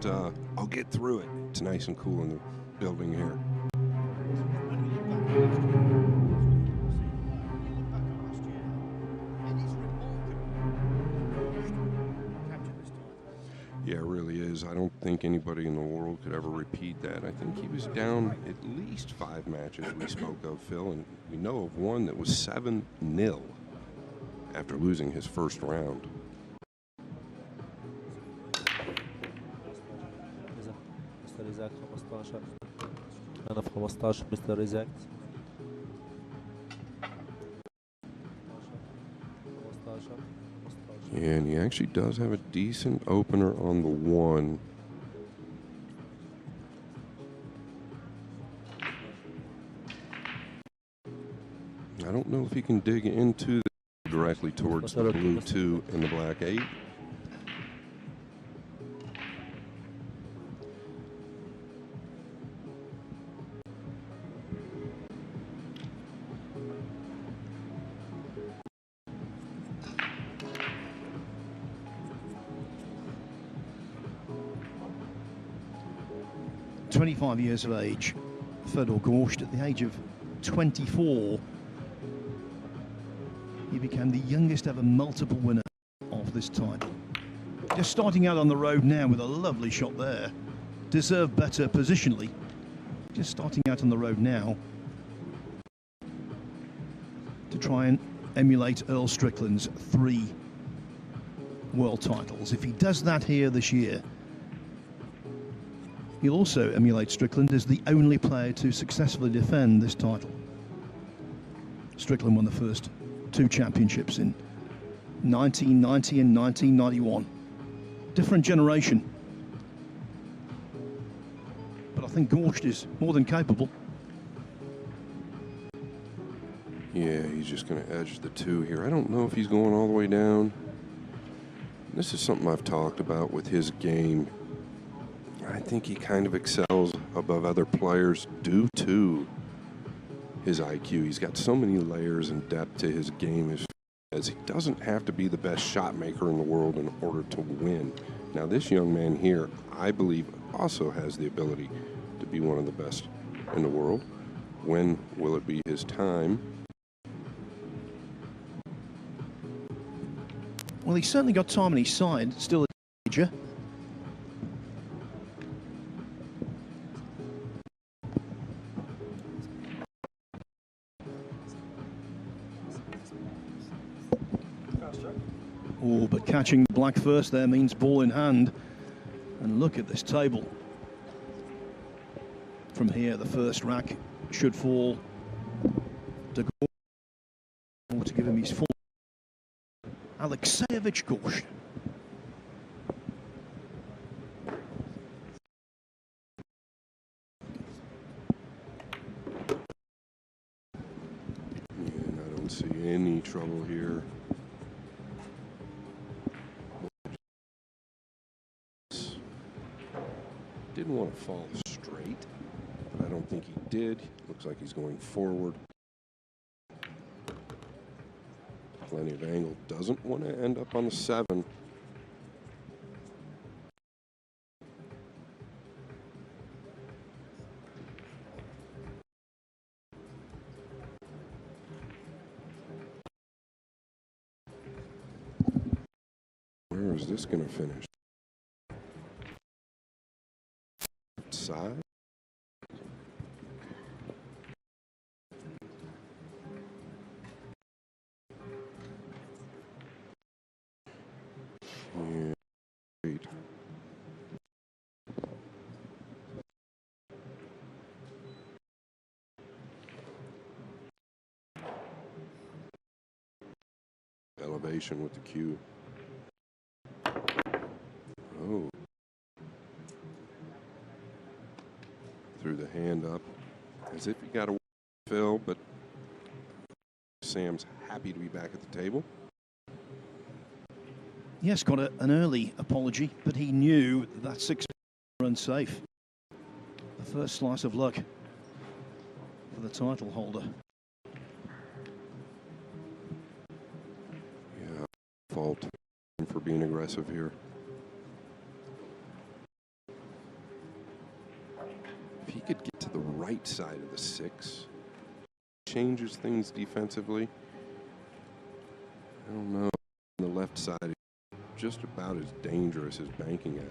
but I'll get through it. It's nice and cool in the building here. Yeah, it really is. I don't think anybody in the world could ever repeat that. I think he was down at least 5 matches we spoke of, Phil, and we know of one that was 7-0 after losing his first round. And he actually does have a decent opener on the 1. I don't know if he can dig into directly towards the blue 2 and the black 8. Years of age, Fedor GORST. At the age of 24, he became the youngest ever multiple winner of this title. Just starting out on the road now with a lovely shot there. Deserved better positionally. Just starting out on the road now to try and emulate Earl Strickland's 3 world titles. If he does that here this year, he'll also emulate Strickland as the only player to successfully defend this title. Strickland won the first 2 championships in 1990 and 1991. Different generation. But I think GORST is more than capable. Yeah, he's just going to edge the 2 here. I don't know if he's going all the way down. This is something I've talked about with his game. I think he kind of excels above other players due to his IQ. He's got so many layers and depth to his game as he doesn't have to be the best shot maker in the world in order to win. Now, this young man here, I believe, also has the ability to be one of the best in the world. When will it be his time? Well, he's certainly got time on his side. Still a teenager. Oh, but catching black first there means ball in hand. And look at this table. From here, the first rack should fall to GORST to give him his full. Alexeyevich GORST. And I don't see any trouble here. Didn't want to fall straight, but I don't think he did. Looks like he's going forward. Plenty of angle. Doesn't want to end up on the 7. Where is this going to finish? Side. Yeah, great. Elevation with the cue. Oh. Threw the hand up as if he got a fill, but Sam's happy to be back at the table. Yes, got an early apology, but he knew that 6 were unsafe. The first slice of luck for the title holder. Yeah, fault for being aggressive here. If he could get to the right side of the 6, changes things defensively. I don't know. On the left side is just about as dangerous as banking at it.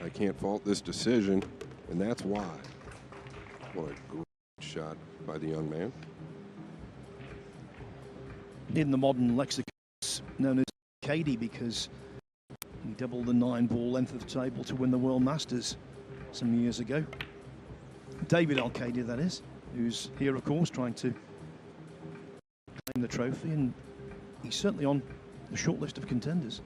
I can't fault this decision, and that's why. What a great shot by the young man. In the modern lexicon, it's known as Cady because he doubled the 9-ball length of the table to win the World Masters some years ago. David Al-Cady, that is, who's here, of course, trying to claim the trophy, and he's certainly on the short list of contenders.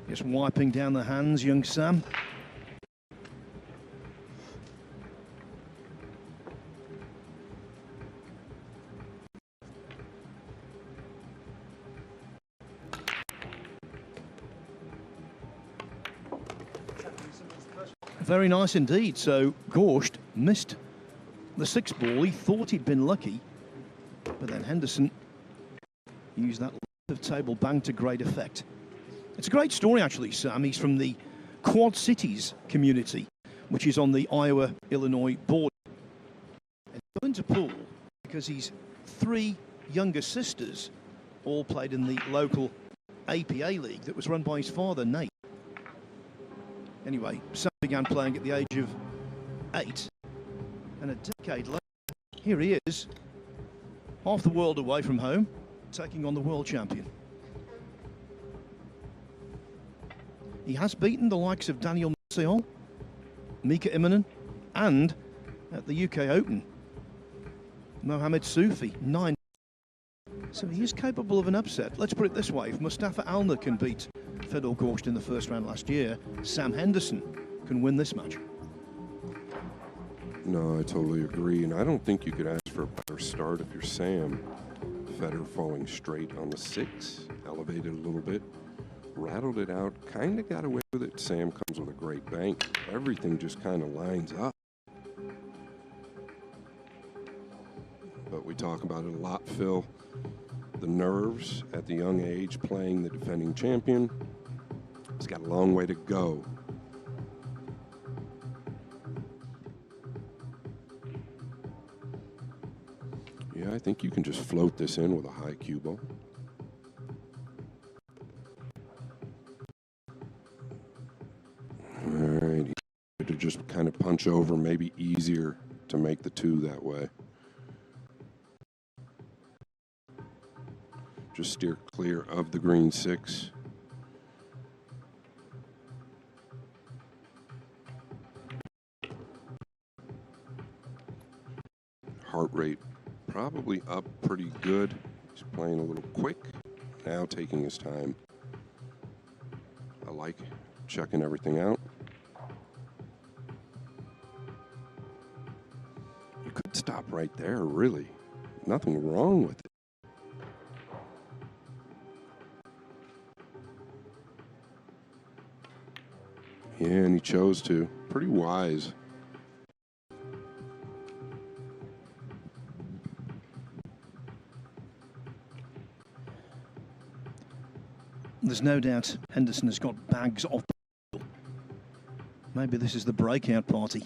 Just wiping down the hands, young Sam. Very nice indeed. So GORST missed the 6th ball. He thought he'd been lucky, but then Henderson used that length of table bang to great effect. It's a great story, actually, Sam. He's from the Quad Cities community, which is on the Iowa-Illinois border. And he got into pool because his 3 younger sisters all played in the local APA league that was run by his father, Nate. Anyway, Sam began playing at the age of 8, and a decade later, here he is, half the world away from home, taking on the world champion. He has beaten the likes of Daniel Seol, Mika Immonen, and at the UK Open, Mohamed Soufi, 9. So he is capable of an upset. Let's put it this way, if Mustafa Alner can beat Fedor GORST in the first round last year, Sam Henderson can win this match. No, I totally agree, and I don't think you could ask for a better start if you're Sam. Federer falling straight on the 6, elevated a little bit, rattled it out, kind of got away with it. Sam comes with a great bank. Everything just kind of lines up. But we talk about it a lot, Phil. The nerves at the young age playing the defending champion. He's got a long way to go. Yeah, I think you can just float this in with a high cue ball. All right, to just kind of punch over, maybe easier to make the 2 that way. Just steer clear of the green 6. Heart rate probably up pretty good. He's playing a little quick, now taking his time. I like checking everything out. You could stop right there, really. Nothing wrong with it. Yeah, and he chose to. Pretty wise. There's no doubt Henderson has got bags of. Maybe this is the breakout party.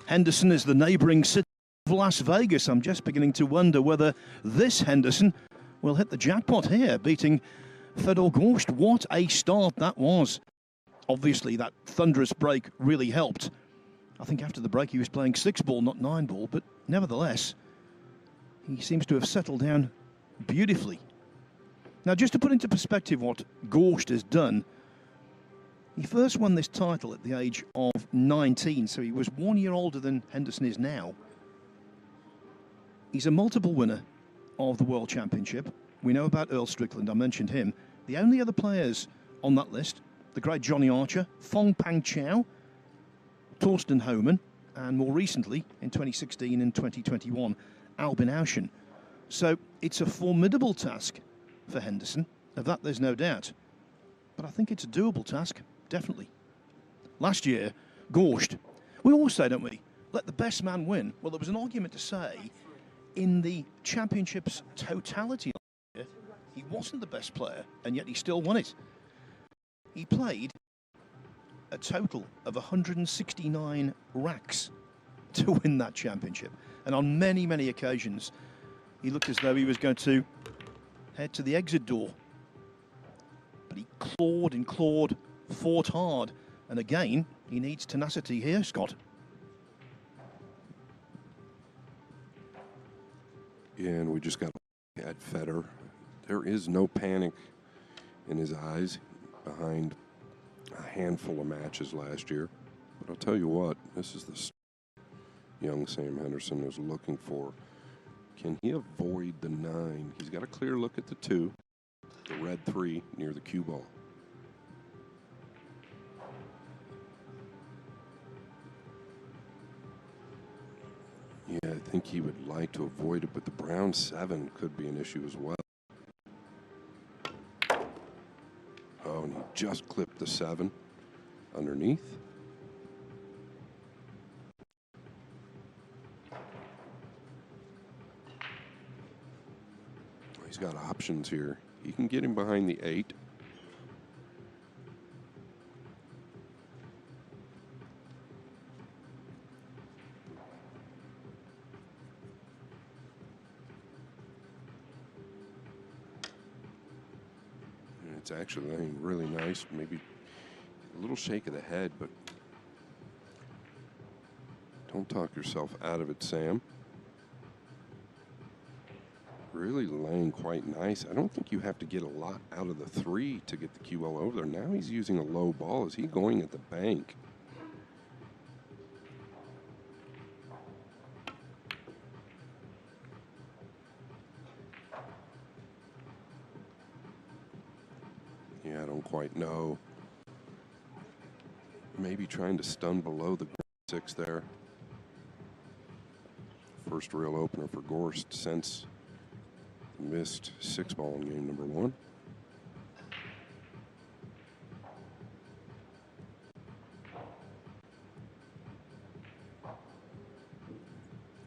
Henderson is the neighbouring city of Las Vegas. I'm just beginning to wonder whether this Henderson will hit the jackpot here, beating Fedor GORST. What a start that was. Obviously, that thunderous break really helped. I think after the break he was playing 6-ball, not 9-ball, but nevertheless, he seems to have settled down beautifully. Now, just to put into perspective what GORST has done, he first won this title at the age of 19, so he was 1 year older than Henderson is now. He's a multiple winner of the World Championship. We know about Earl Strickland, I mentioned him. The only other players on that list, the great Johnny Archer, Fong Pang Chow, Torsten Homan, and more recently, in 2016 and 2021, Albin Auschen. So it's a formidable task for Henderson, of that there's no doubt. But I think it's a doable task, definitely. Last year, GORST, we always say, don't we, let the best man win. Well, there was an argument to say, in the championship's totality last year, he wasn't the best player, and yet he still won it. He played a total of 169 racks to win that championship. And on many, many occasions, he looked as though he was going to head to the exit door. But he clawed and clawed, fought hard. And again, he needs tenacity here, Scott. Yeah, and we just got at Federer. There is no panic in his eyes behind a handful of matches last year. But I'll tell you what, this is the young Sam Henderson is looking for. Can he avoid the 9? He's got a clear look at the 2, the red 3 near the cue ball. Yeah, I think he would like to avoid it, but the brown 7 could be an issue as well. Oh, and he just clipped the 7 underneath. He's got options here. He can get him behind the 8. And it's actually laying really nice. Maybe a little shake of the head, but don't talk yourself out of it, Sam. Really laying quite nice. I don't think you have to get a lot out of the 3 to get the cue ball over there. Now he's using a low ball. Is he going at the bank? Yeah, I don't quite know. Maybe trying to stun below the 6 there. First real opener for GORST since missed 6-ball in game number 1.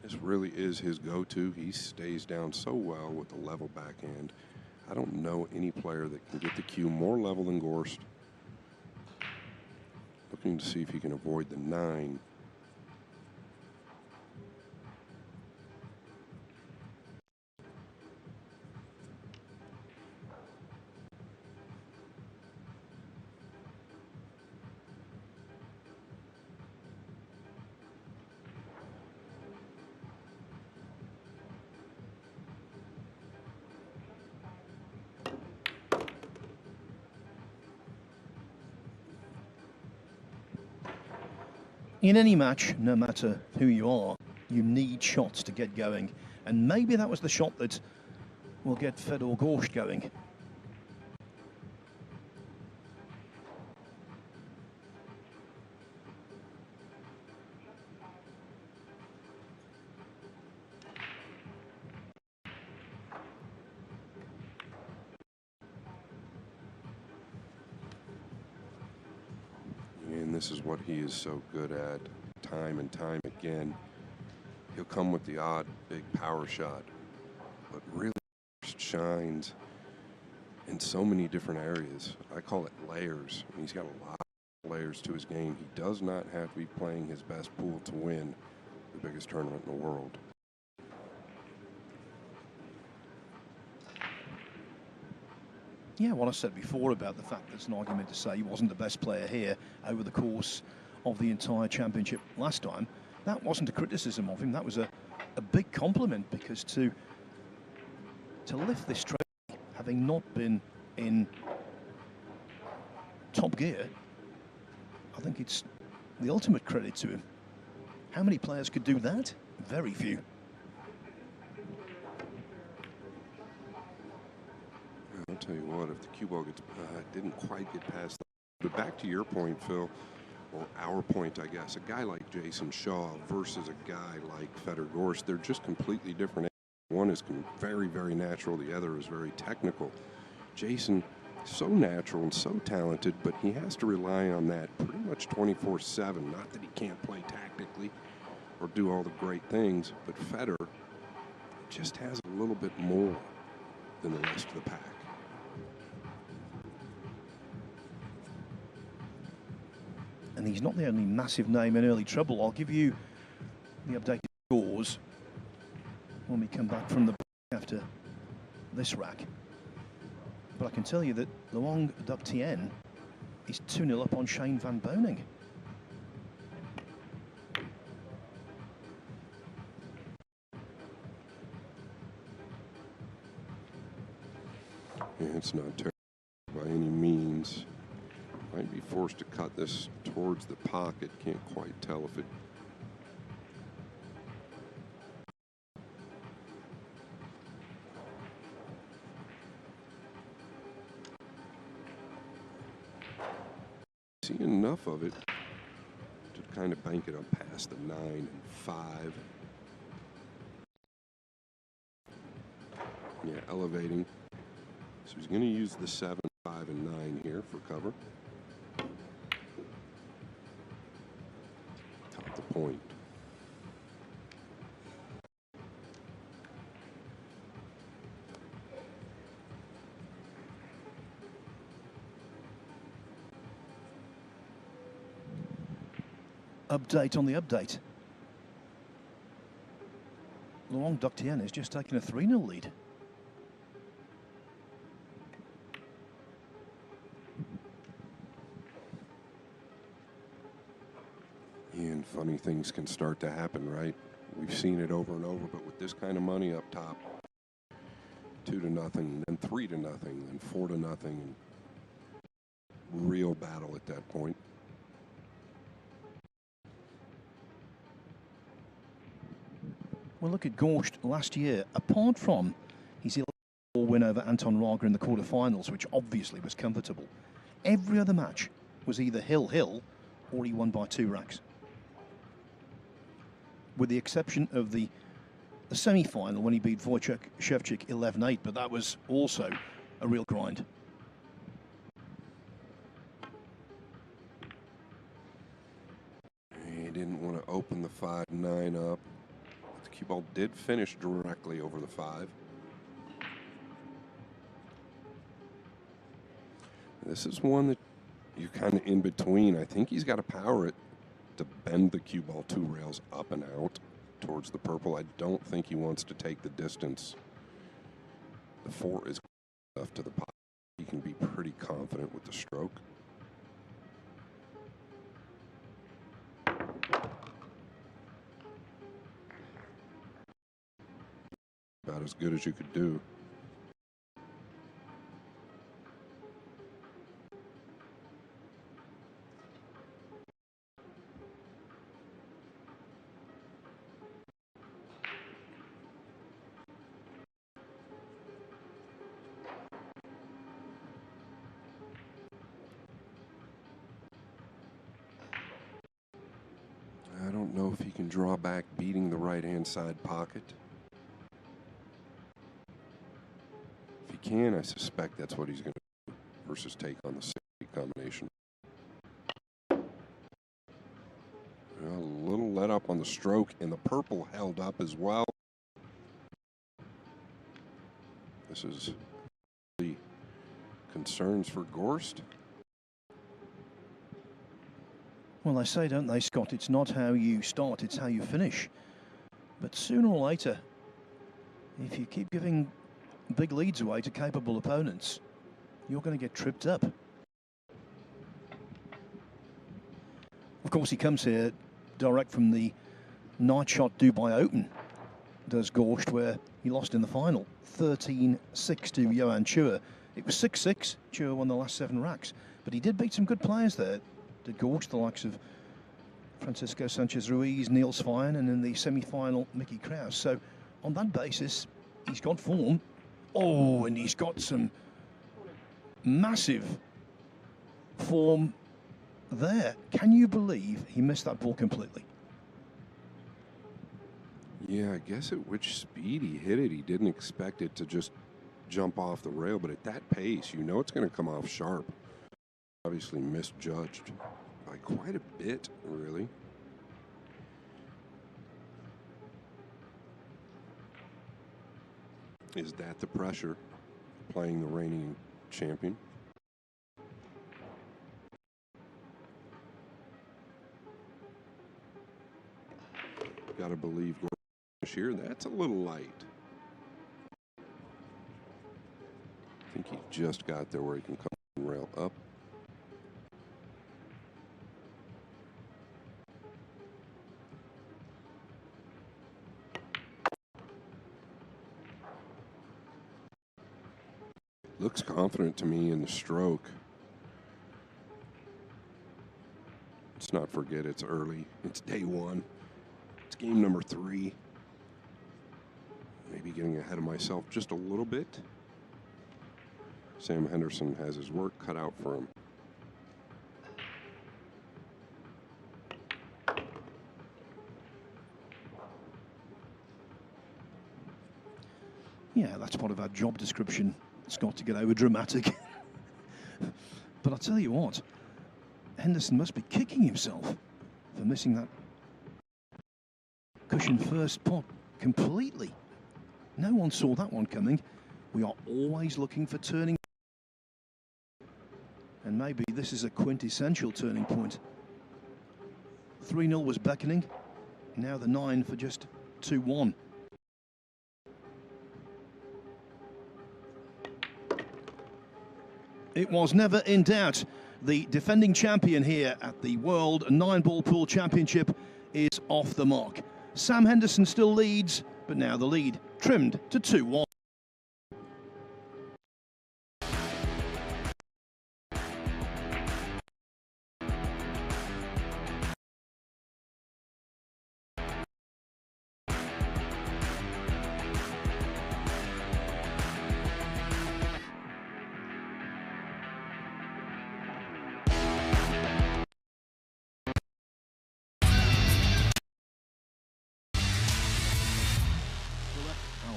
This really is his go-to. He stays down so well with the level backhand. I don't know any player that can get the cue more level than GORST. Looking to see if he can avoid the 9. In any match, no matter who you are, you need shots to get going. And maybe that was the shot that will get Fedor GORST going. And this is what he is so good at, time and time again. He'll come with the odd big power shot, but really shines in so many different areas. I call it layers. He's got a lot of layers to his game. He does not have to be playing his best pool to win the biggest tournament in the world. Yeah, what I said before about the fact that it's an argument to say he wasn't the best player here over the course of the entire championship last time. That wasn't a criticism of him, that was a big compliment, because to lift this trophy, having not been in top gear, I think it's the ultimate credit to him. How many players could do that? Very few. I'll tell you what, if the cue ball gets, didn't quite get past that. But back to your point, Phil, or our point, I guess, a guy like Jason Shaw versus a guy like Fedor Gorst, they're just completely different. One is very, very natural. The other is very technical. Jason, so natural and so talented, but he has to rely on that pretty much 24/7. Not that he can't play tactically or do all the great things, but Fedor just has a little bit more than the rest of the pack. And he's not the only massive name in early trouble. I'll give you the updated scores when we come back from the break after this rack. But I can tell you that the Long Duck Tien is 2-0 up on Shane Van Boening. Yeah, it's not terrible by any means. Might be forced to cut this towards the pocket. Can't quite tell if it. See enough of it to kind of bank it up past the 9 and 5. Yeah, elevating. So he's going to use the 7, 5, and 9 here for cover. Top the point. Update on the update. Long Duck Tien has just taken a 3-0 lead. And funny things can start to happen, right? We've seen it over and over, but with this kind of money up top, 2-0, then 3-0, then 4-0, and real battle at that point. Well, look at Gorst last year. Apart from his 11-4 win over Anton Raga in the quarterfinals, which obviously was comfortable, every other match was either hill-hill or he won by 2 racks. With the exception of the semi-final when he beat Wojciech Szewczyk 11-8, but that was also a real grind. He didn't want to open the 5-9 up. The cue ball did finish directly over the 5. This is one that you're kind of in between. I think he's got to power it to bend the cue ball 2 rails up and out towards the purple. I don't think he wants to take the distance. The 4 is enough to the pot. He can be pretty confident with the stroke. About as good as you could do. I don't know if he can draw back beating the right-hand side pocket. If he can, I suspect that's what he's going to do versus take on the 6 combination. A little let up on the stroke, and the purple held up as well. This is the concerns for Gorst. Well, they say, don't they, Scott, it's not how you start, it's how you finish. But sooner or later, if you keep giving big leads away to capable opponents, you're going to get tripped up. Of course, he comes here direct from the night shot Dubai Open, does GORST, where he lost in the final 13-6 to Johan Chua. It was 6-6. Chua won the last 7 racks, but he did beat some good players there. Did GORST, the likes of Francisco Sanchez Ruiz, Neil Svein, and in the semi-final Mickey Krause. So on that basis, he's got form. Oh, and he's got some massive form there. Can you believe he missed that ball completely? Yeah, I guess at which speed he hit it, he didn't expect it to just jump off the rail, but at that pace, you know it's going to come off sharp. Obviously misjudged by quite a bit, really. Is that the pressure playing the reigning champion? Got to believe here, that's a little light. I think he just got there where he can come and rail up. Looks confident to me in the stroke. Let's not forget it's early. It's day 1. It's game number 3. Maybe getting ahead of myself just a little bit. Sam Henderson has his work cut out for him. Yeah, that's part of our job description. It's got to get over dramatic. But I'll tell you what, Henderson must be kicking himself for missing that cushion first pot completely. No one saw that one coming. We are always looking for turning. And maybe this is a quintessential turning point. 3-0 was beckoning. Now the 9 for just 2-1. It was never in doubt. The defending champion here at the World 9-Ball Pool Championship is off the mark. Sam Henderson still leads, but now the lead trimmed to 2-1.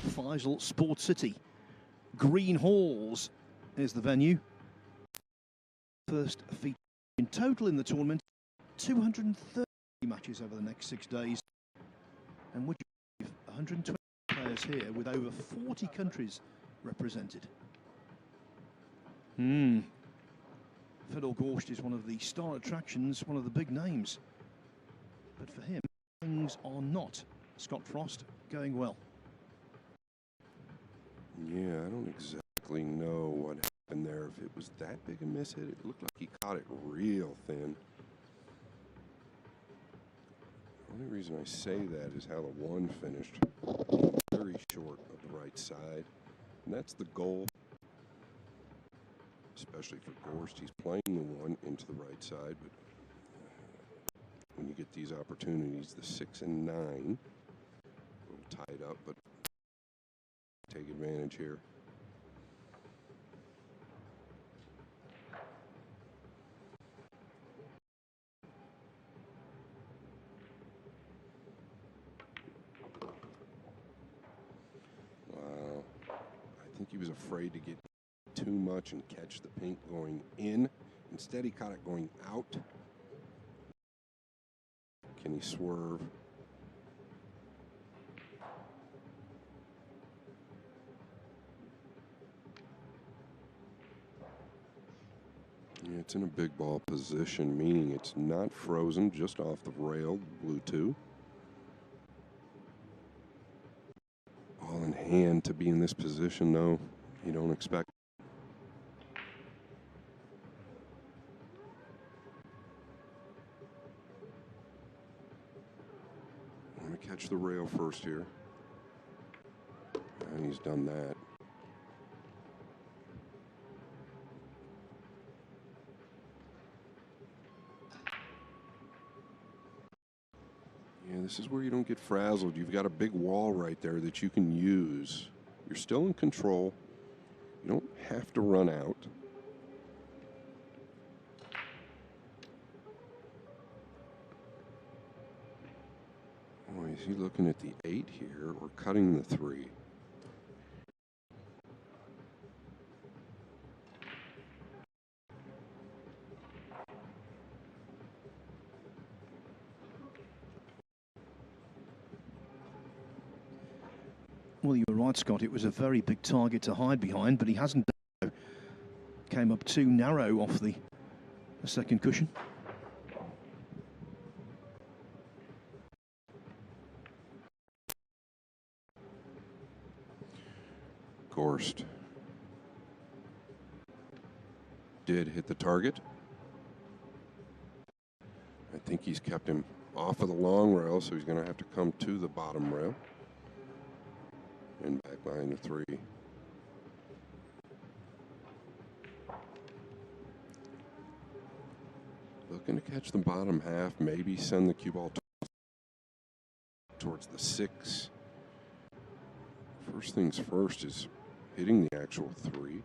Faisal Sports City. Green Halls is the venue. First feature in total in the tournament, 230 matches over the next 6 days. And would you believe 120 players here with over 40 countries represented. Fedor GORST is one of the star attractions, one of the big names. But for him, things are not, Scott Frost, going well. Yeah, I don't exactly know what happened there. If it was that big a miss hit, it looked like he caught it real thin. The only reason I say that is how the 1 finished. Very short of the right side. And that's the goal, especially for GORST. He's playing the 1 into the right side, but when you get these opportunities, the 6 and 9, a little tied up, but take advantage here. Wow. I think he was afraid to get too much and catch the pink going in. Instead, he caught it going out. Can he swerve? Yeah, it's in a big ball position, meaning it's not frozen, just off the rail, blue 2. All in hand to be in this position, though, you don't expect. to catch the rail first here. And he's done that. Yeah, this is where you don't get frazzled. You've got a big wall right there that you can use. You're still in control. You don't have to run out. Oh, is he looking at the 8 here or cutting the 3? Well, you were right, Scott. It was a very big target to hide behind, but he hasn't done so. Came up too narrow off the second cushion. GORST did hit the target. I think he's kept him off of the long rail, so he's going to have to come to the bottom rail and back behind the 3. Looking to catch the bottom half, maybe send the cue ball towards the 6. First things first is hitting the actual 3.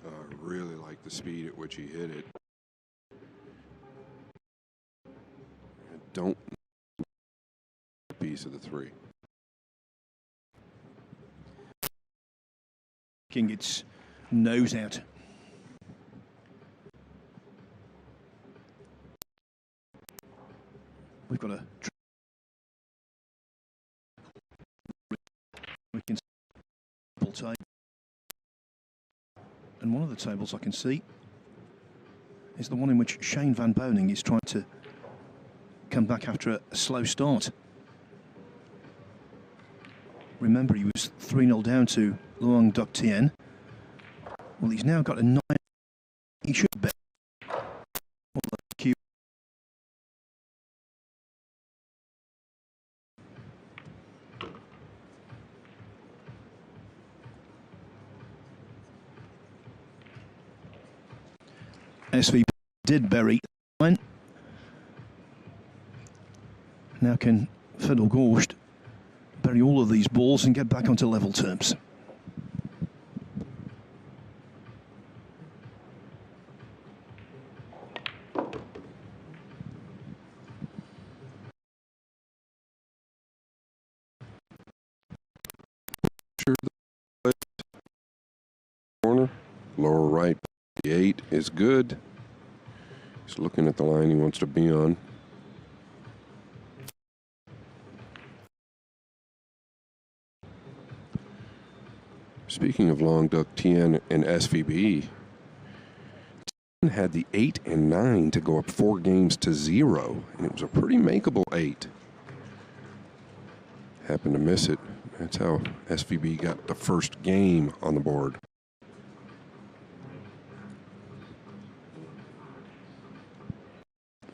I really like the speed at which he hit it. I don't know a piece of the 3. King its nose out. We've got a table, and one of the tables I can see is the one in which Shane Van Boening is trying to come back after a slow start. Remember, he was 3-0 down to Luang Duc Tien. Well, he's now got a 9. He should bet. SVB did bury 9. Now can Fedor GORST bury all of these balls and get back onto level terms. Corner, lower right, the 8 is good. He's looking at the line he wants to be on. Speaking of Luang Duc Tien and SVB, Tien had the 8 and 9 to go up 4 games to 0, and it was a pretty makeable 8. Happened to miss it. That's how SVB got the first game on the board.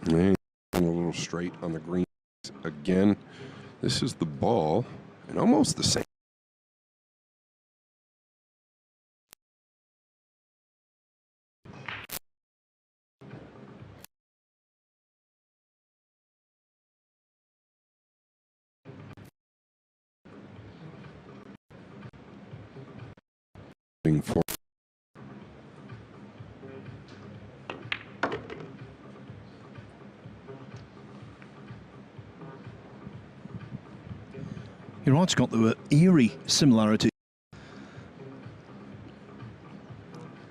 And a little straight on the green again. This is the ball, and almost the same. For You're right, Scott, there were eerie similarities,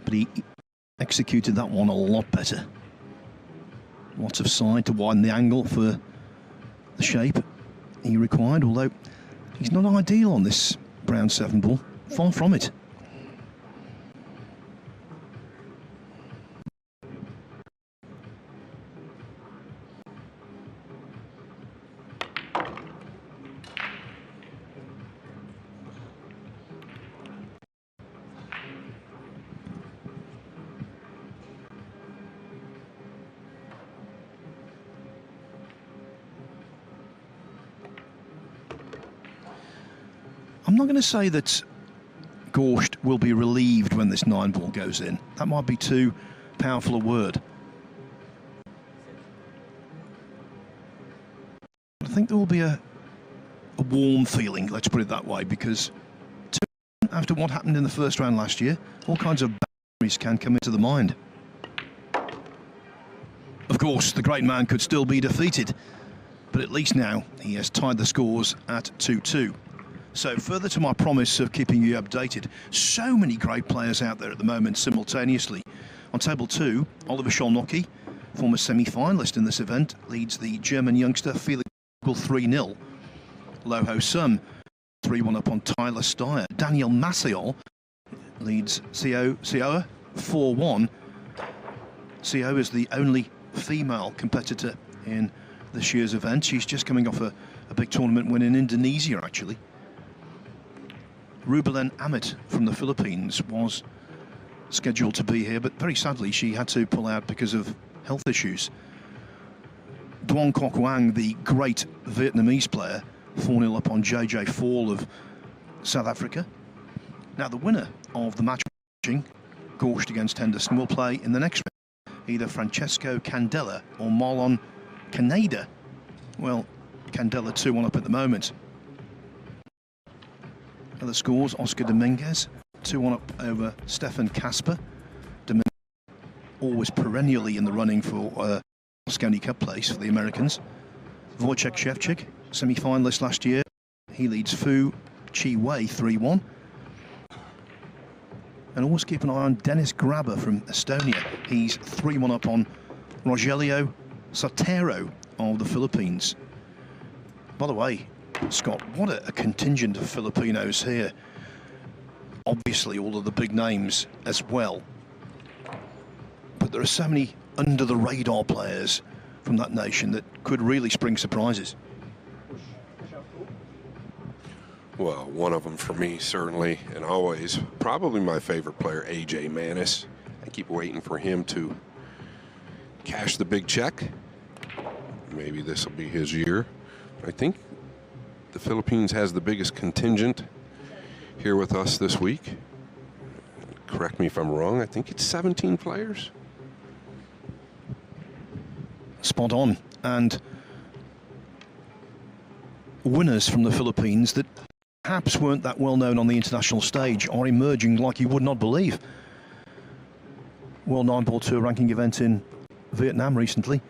but he executed that one a lot better. Lots of side to widen the angle for the shape he required, although he's not ideal on this brown 7 ball, far from it. I'm not going to say that GORST will be relieved when this 9-ball goes in. That might be too powerful a word. I think there will be a warm feeling, let's put it that way, because after what happened in the first round last year, all kinds of memories can come into the mind. Of course, the great man could still be defeated, but at least now he has tied the scores at 2-2. So further to my promise of keeping you updated, so many great players out there at the moment simultaneously. On table 2, Oliver Szolnocki, former semi-finalist in this event, leads the German youngster Felix 3-0. Loho Sum 3-1 up on Tyler Steyer. Daniel Maciol leads Sioa 4-1. Sioa is the only female competitor in this year's event. She's just coming off a big tournament win in Indonesia, actually. Rubelen Amit from the Philippines was scheduled to be here, but very sadly she had to pull out because of health issues. Duong Kok Wang, the great Vietnamese player, 4-0 up on JJ Fall of South Africa. Now the winner of the match, GORST against Henderson, will play in the next round either Francesco Candela or Marlon Caneda. Well, Candela 2-1 up at the moment. Other scores: Oscar Dominguez 2-1 up over Stefan Kasper. Dominguez always perennially in the running for Mosconi Cup place for the Americans. Wojciech Szewczyk, semi-finalist last year, he leads Fu Chi Wei 3-1. And always keep an eye on Dennis Graber from Estonia. He's 3-1 up on Rogelio Sotero of the Philippines. By the way, Scott, what a contingent of Filipinos here. Obviously all of the big names as well. But there are so many under-the-radar players from that nation that could really spring surprises. Well, one of them for me, certainly, and always, probably my favorite player, AJ Manis. I keep waiting for him to cash the big check. Maybe this will be his year. I think the Philippines has the biggest contingent here with us this week. Correct me if I'm wrong. I think it's 17 players. Spot on. And winners from the Philippines that perhaps weren't that well known on the international stage are emerging like you would not believe. World 9-ball tour ranking event in Vietnam recently.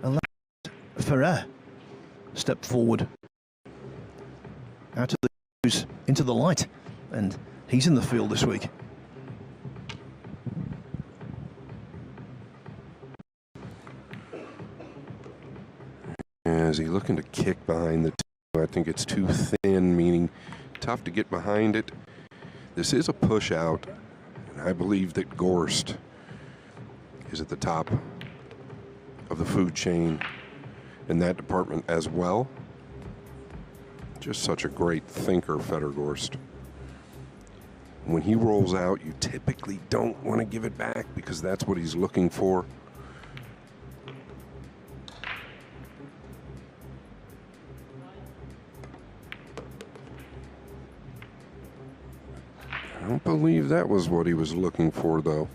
And Ferrer stepped forward out of the news into the light, and he's in the field this week. Is he looking to kick behind the two? I think it's too thin, meaning tough to get behind it. This is a push out, and I believe that GORST is at the top of the food chain in that department as well. Just such a great thinker, Fedor GORST. When he rolls out, you typically don't want to give it back because that's what he's looking for. I don't believe that was what he was looking for, though.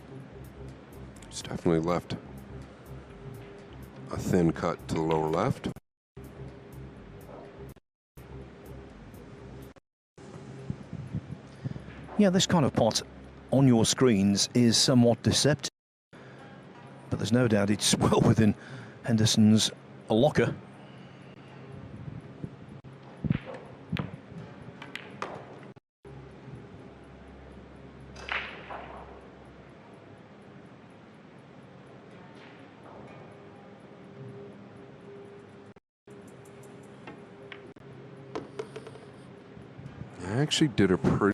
It's definitely left a thin cut to the lower left. Yeah, this kind of pot on your screens is somewhat deceptive, but there's no doubt it's well within Henderson's locker. I actually did a pretty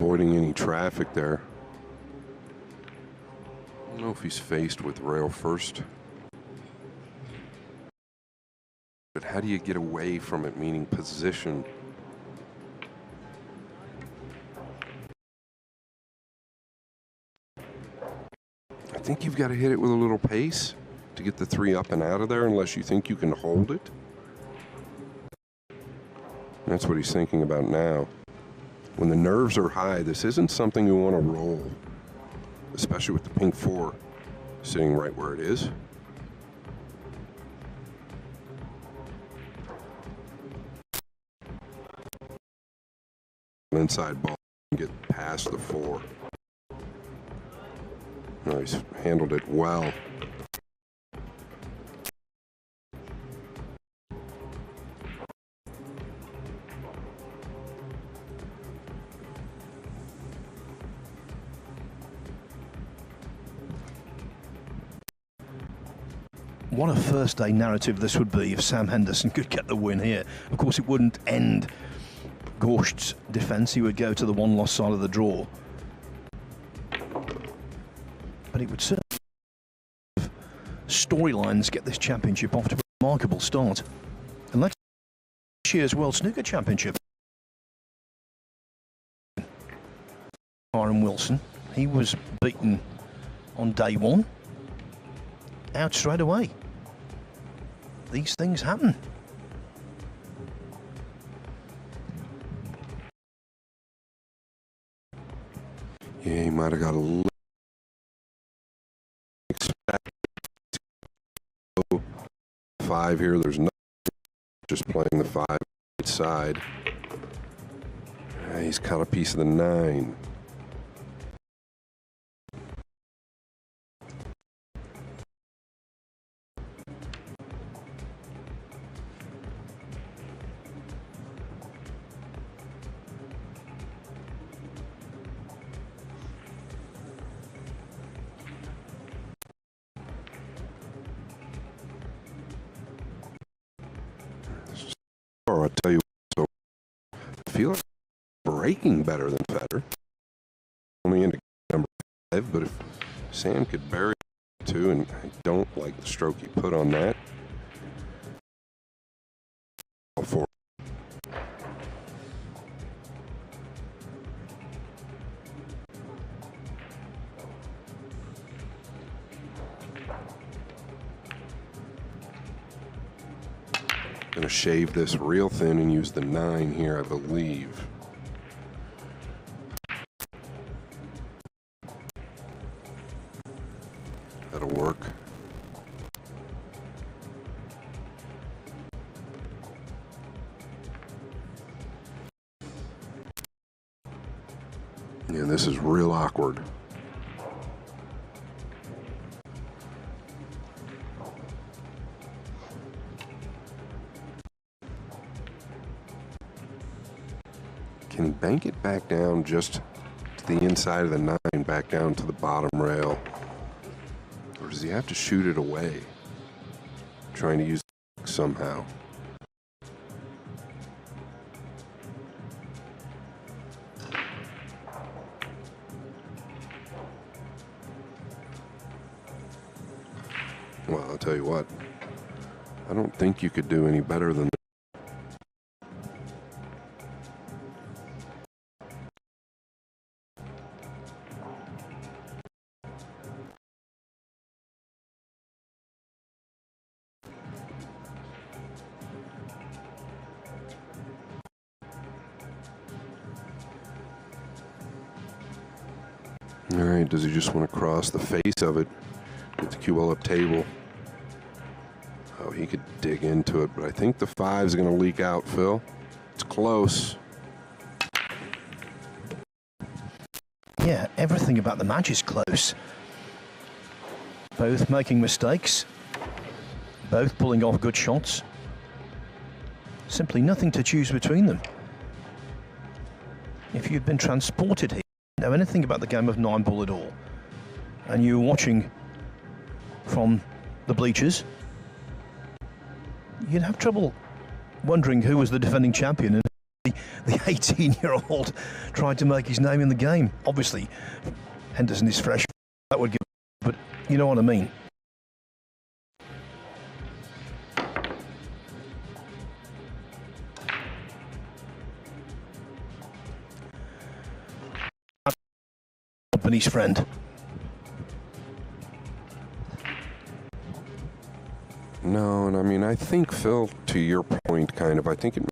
avoiding any traffic there. I don't know if he's faced with rail first. But how do you get away from it, meaning position? I think you've got to hit it with a little pace to get the 3 up and out of there, unless you think you can hold it. That's what he's thinking about now. When the nerves are high, this isn't something you want to roll, especially with the pink 4 sitting right where it is. An inside ball and get past the 4. No, he's handled it well. What a first day narrative this would be if Sam Henderson could get the win here. Of course, it wouldn't end GORST's defence. He would go to the one-loss side of the draw. But it would certainly have storylines get this championship off to a remarkable start. And let's this year's World Snooker Championship. Aaron Wilson, he was beaten on day 1. Out straight away. These things happen. Yeah, he might have got a little expect 5 here. There's nothing, just playing the 5 side. He's caught a piece of the 9. Or I'll tell you, so I feel like breaking better than Federer. Only into number 5, but if Sam could bury it too, and I don't like the stroke he put on that. All 4. Going to shave this real thin and use the 9 here, I believe. That'll work. Yeah, this is real awkward. Can he bank it back down just to the inside of the 9, back down to the bottom rail? Or does he have to shoot it away? Trying to use it somehow. Well, I'll tell you what. I don't think you could do any better than All right, does he just want to cross the face of it? Get the cue ball up table. Oh, he could dig into it, but I think the 5 is going to leak out, Phil. It's close. Yeah, everything about the match is close. Both making mistakes. Both pulling off good shots. Simply nothing to choose between them. If you'd been transported here, know anything about the game of 9-ball at all, and you were watching from the bleachers, you'd have trouble wondering who was the defending champion and the 18-year-old tried to make his name in the game. Obviously, Henderson is fresh. That would give, but you know what I mean. Company's friend. No, and I mean, I think, Phil, to your point, kind of, I think it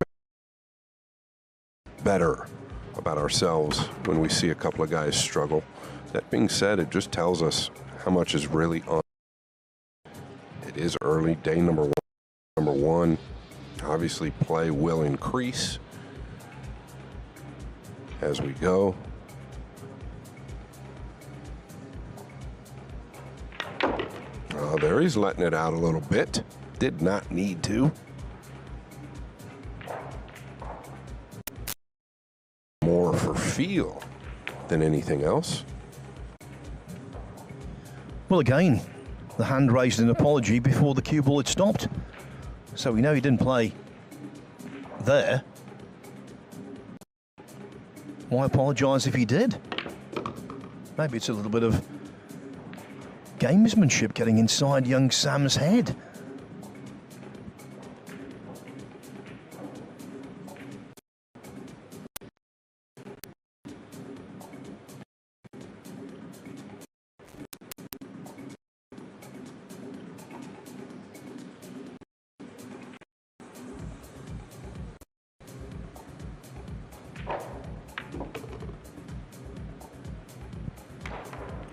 better about ourselves when we see a couple of guys struggle. That being said, it just tells us how much is really on. It is early, day number one. Obviously, play will increase as we go. There he's letting it out a little bit. Did not need to. More for feel than anything else. Well, again, the hand raised an apology before the cue ball had stopped. So we know he didn't play there. Why apologise if he did? Maybe it's a little bit of gamesmanship getting inside young Sam's head.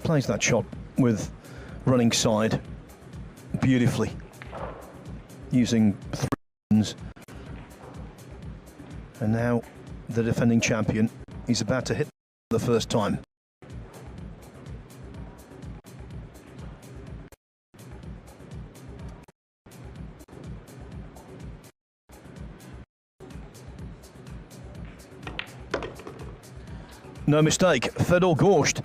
Plays that shot with running side beautifully, using three pins. And now the defending champion is about to hit the first time. No mistake, Fedor GORST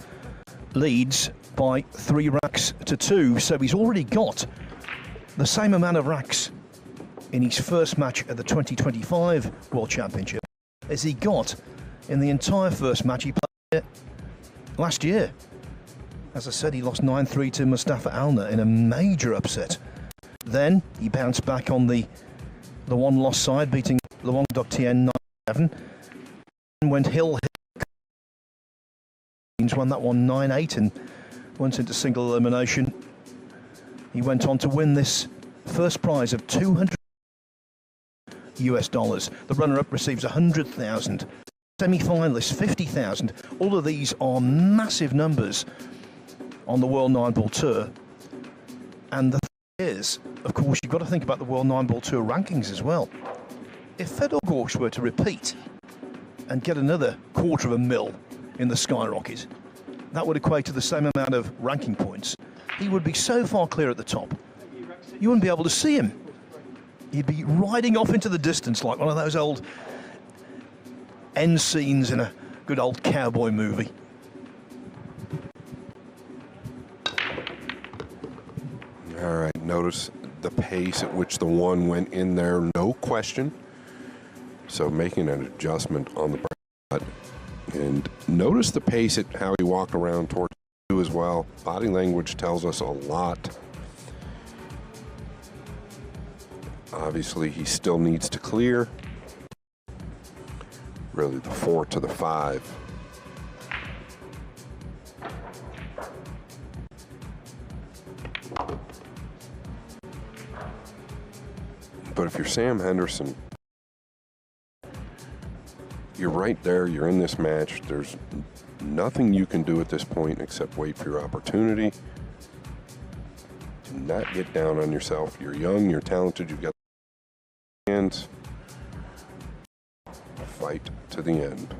leads by 3 racks to 2, so he's already got the same amount of racks in his first match at the 2025 World Championship as he got in the entire first match he played last year. As I said, he lost 9-3 to Mustafa Alner in a major upset. Then he bounced back on the one-loss side, beating Luong Dok Tien 9-7, and went hill. Won that one 9-8 and went into single elimination. He went on to win this first prize of $200 US. The runner-up receives 100,000. Semi-finalists 50,000. All of these are massive numbers on the World 9-Ball Tour. And the thing is, of course, you've got to think about the World 9-Ball Tour rankings as well. If Fedor GORST were to repeat and get another $250,000 in the skyrocket, that would equate to the same amount of ranking points. He would be so far clear at the top, you wouldn't be able to see him. He'd be riding off into the distance like one of those old end scenes in a good old cowboy movie. All right, notice the pace at which the one went in there, no question. So making an adjustment on the break. And notice the pace at how he walked around towards you as well. Body language tells us a lot. Obviously, he still needs to clear. Really, the 4 to the 5. But if you're Sam Henderson, you're right there, you're in this match. There's nothing you can do at this point except wait for your opportunity. Do not get down on yourself. You're young, you're talented, you've got hands. Fight to the end.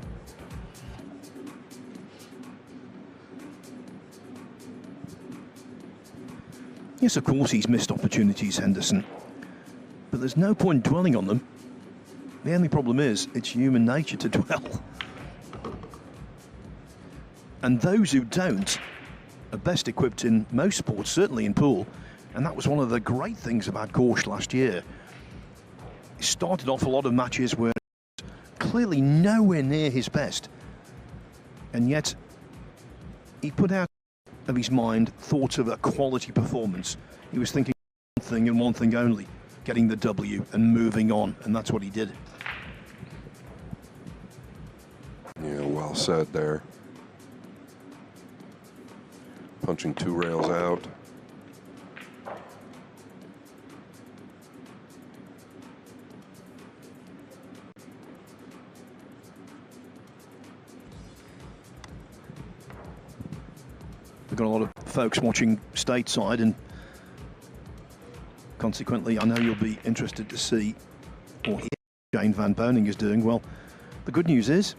Yes, of course he's missed opportunities, Henderson, but there's no point dwelling on them. The only problem is, it's human nature to dwell. And those who don't are best equipped in most sports, certainly in pool. And that was one of the great things about GORST last year. He started off a lot of matches where he was clearly nowhere near his best. And yet, he put out of his mind thoughts of a quality performance. He was thinking one thing and one thing only, getting the W and moving on, and that's what he did. Yeah, well said there. Punching 2 rails out. We've got a lot of folks watching stateside, and consequently I know you'll be interested to see or hear Shane Van Boening is doing. Well, the good news is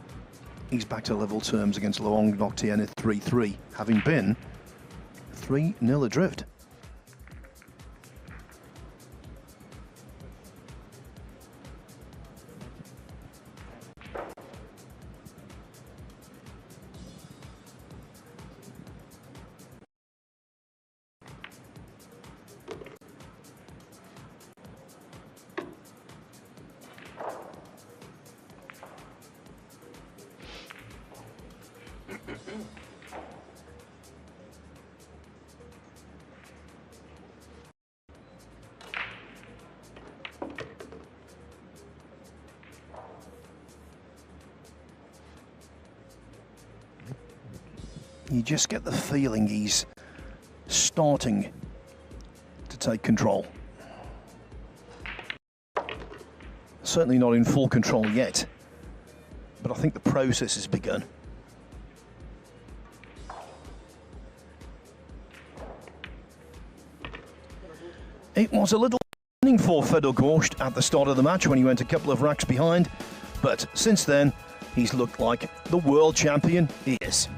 he's back to level terms against Luong Nok Tien at 3-3, having been 3-0 adrift. You just get the feeling he's starting to take control. Certainly not in full control yet, but I think the process has begun. It was a little for Fedor GORST at the start of the match when he went a couple of racks behind, but since then he's looked like the world champion he is.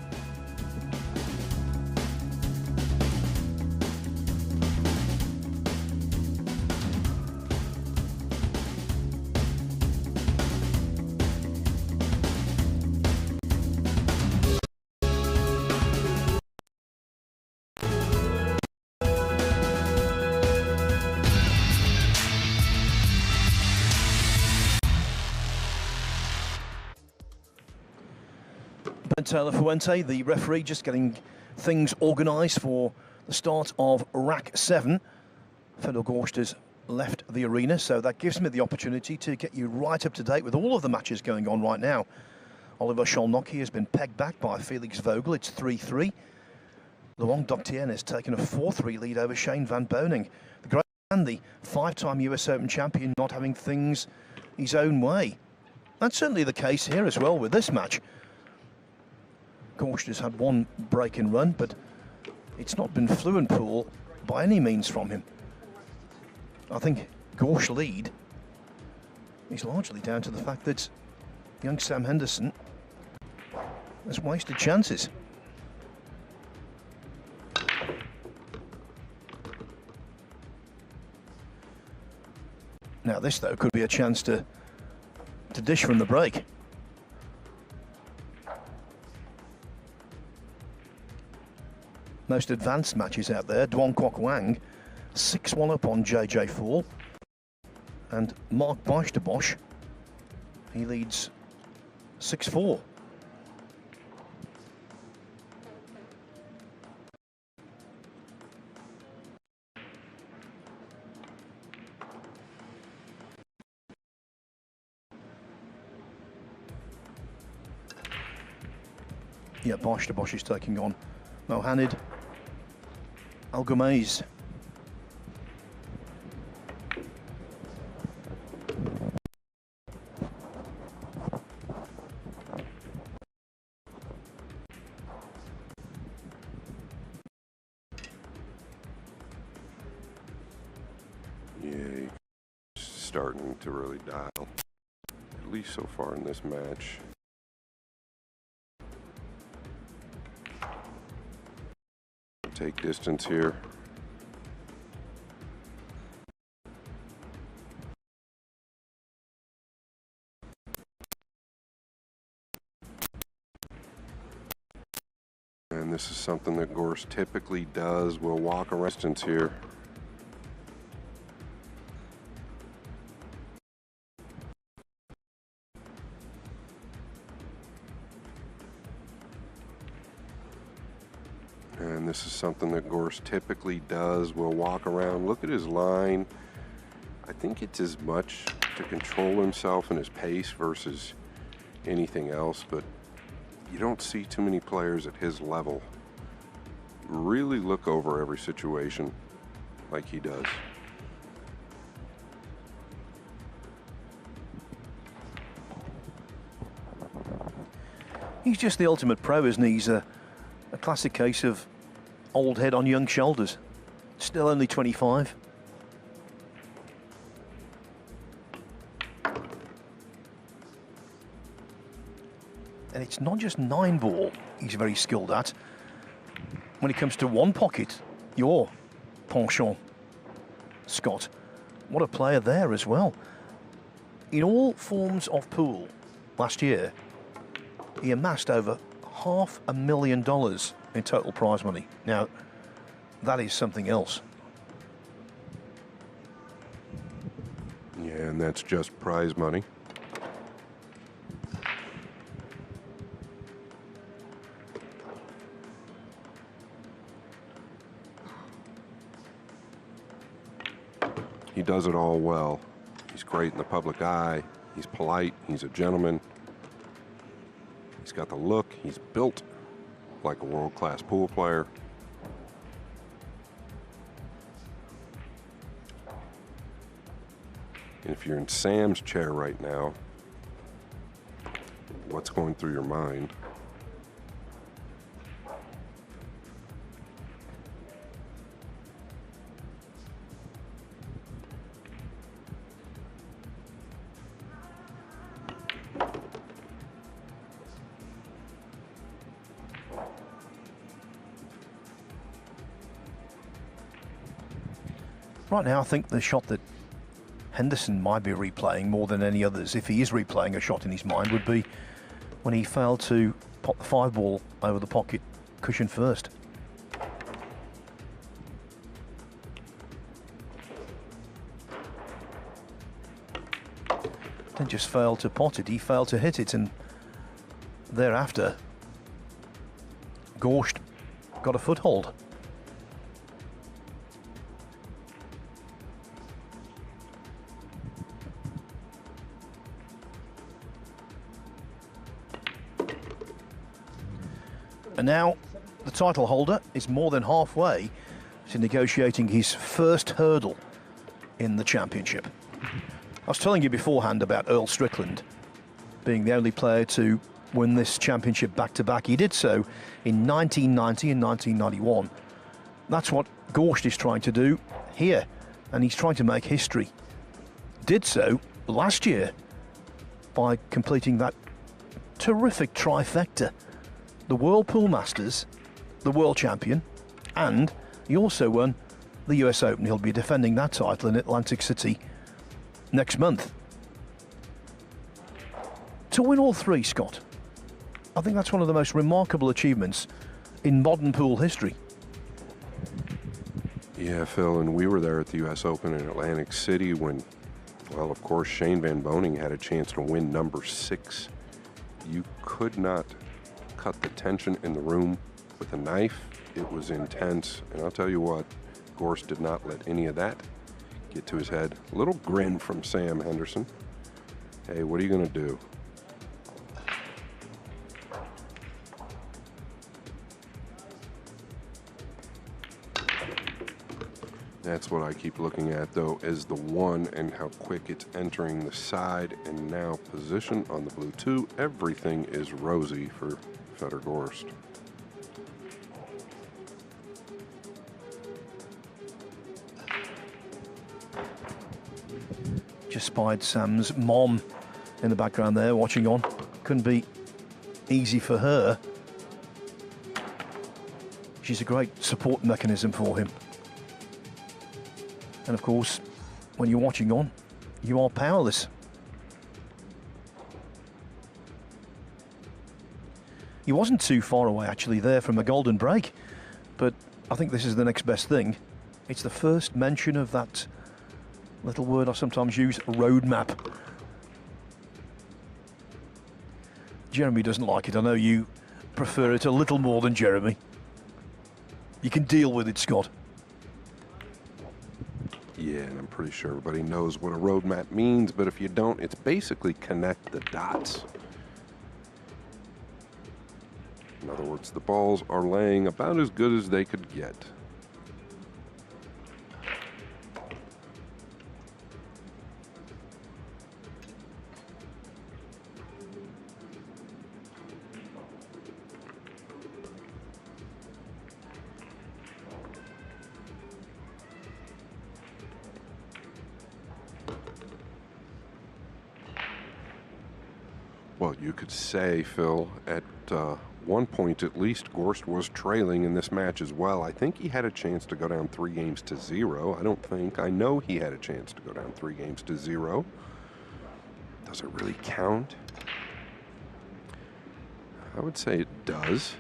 Taylor Fuente, the referee, just getting things organised for the start of rack 7. Fedor GORST has left the arena, so that gives me the opportunity to get you right up to date with all of the matches going on right now. Oliver Szolnocki has been pegged back by Felix Vogel. It's 3-3. Luong Nok Tien has taken a 4-3 lead over Shane Van Boening. The great man, the 5-time US Open champion, not having things his own way. That's certainly the case here as well with this match. GORST has had one break and run, but it's not been fluent pool by any means from him. I think GORST's lead is largely down to the fact that young Sam Henderson has wasted chances. Now this, though, could be a chance to dish from the break. Most advanced matches out there. Duong Quoc Wang 6-1 up on JJ Fall, and Mark Bosch, he leads 6-4. Yeah, Bosch is taking on Mohaned Al-Gomez. Yeah, he's starting to really dial, at least so far in this match. Take distance here. And this is something that GORST typically does. We'll walk around distance here. And this is something that GORST typically does. We'll walk around, look at his line. I think it's as much to control himself and his pace versus anything else, but you don't see too many players at his level really look over every situation like he does. He's just the ultimate pro, isn't he? He's a classic case of old head on young shoulders. Still only 25. And it's not just 9-ball he's very skilled at. When it comes to one pocket, your penchant, Scott, what a player there as well. In all forms of pool last year, he amassed over $500,000 in total prize money. Now, that is something else. Yeah, and that's just prize money. He does it all well. He's great in the public eye. He's polite. He's a gentleman. He's got the look. He's built like a world-class pool player. And if you're in Sam's chair right now, what's going through your mind? Right now, I think the shot that Henderson might be replaying more than any others, if he is replaying a shot in his mind, would be when he failed to pop the 5-ball over the pocket cushion first. Then just failed to pot it. He failed to hit it, and thereafter, GORST got a foothold. And now the title holder is more than halfway to negotiating his first hurdle in the championship. I was telling you beforehand about Earl Strickland being the only player to win this championship back-to-back. He did so in 1990 and 1991. That's what GORST is trying to do here, and he's trying to make history. Did so last year by completing that terrific trifecta. The World Pool Masters, the World Champion, and he also won the US Open. He'll be defending that title in Atlantic City next month. To win all three, Scott, I think that's one of the most remarkable achievements in modern pool history. Yeah, Phil, and we were there at the US Open in Atlantic City when, well, of course, Shane Van Boening had a chance to win number 6. You could not cut the tension in the room with a knife. It was intense, and I'll tell you what, GORST did not let any of that get to his head. A little grin from Sam Henderson. Hey, what are you going to do? That's what I keep looking at, though, is the 1 and how quick it's entering the side, and now position on the blue 2. Everything is rosy for Fedor GORST. Just spied Sam's mom in the background there, watching on. Couldn't be easy for her. She's a great support mechanism for him. And of course, when you're watching on, you are powerless. He wasn't too far away actually there from a golden break, but I think this is the next best thing. It's the first mention of that little word I sometimes use, roadmap. Jeremy doesn't like it. I know you prefer it a little more than Jeremy. You can deal with it, Scott. Yeah, and I'm pretty sure everybody knows what a roadmap means, but if you don't, it's basically connect the dots. In other words, the balls are laying about as good as they could get. Well, you could say, Phil, at one point at least, GORST was trailing in this match as well. I think he had a chance to go down 3-0. I don't think. I know he had a chance to go down 3-0. Does it really count? I would say it does.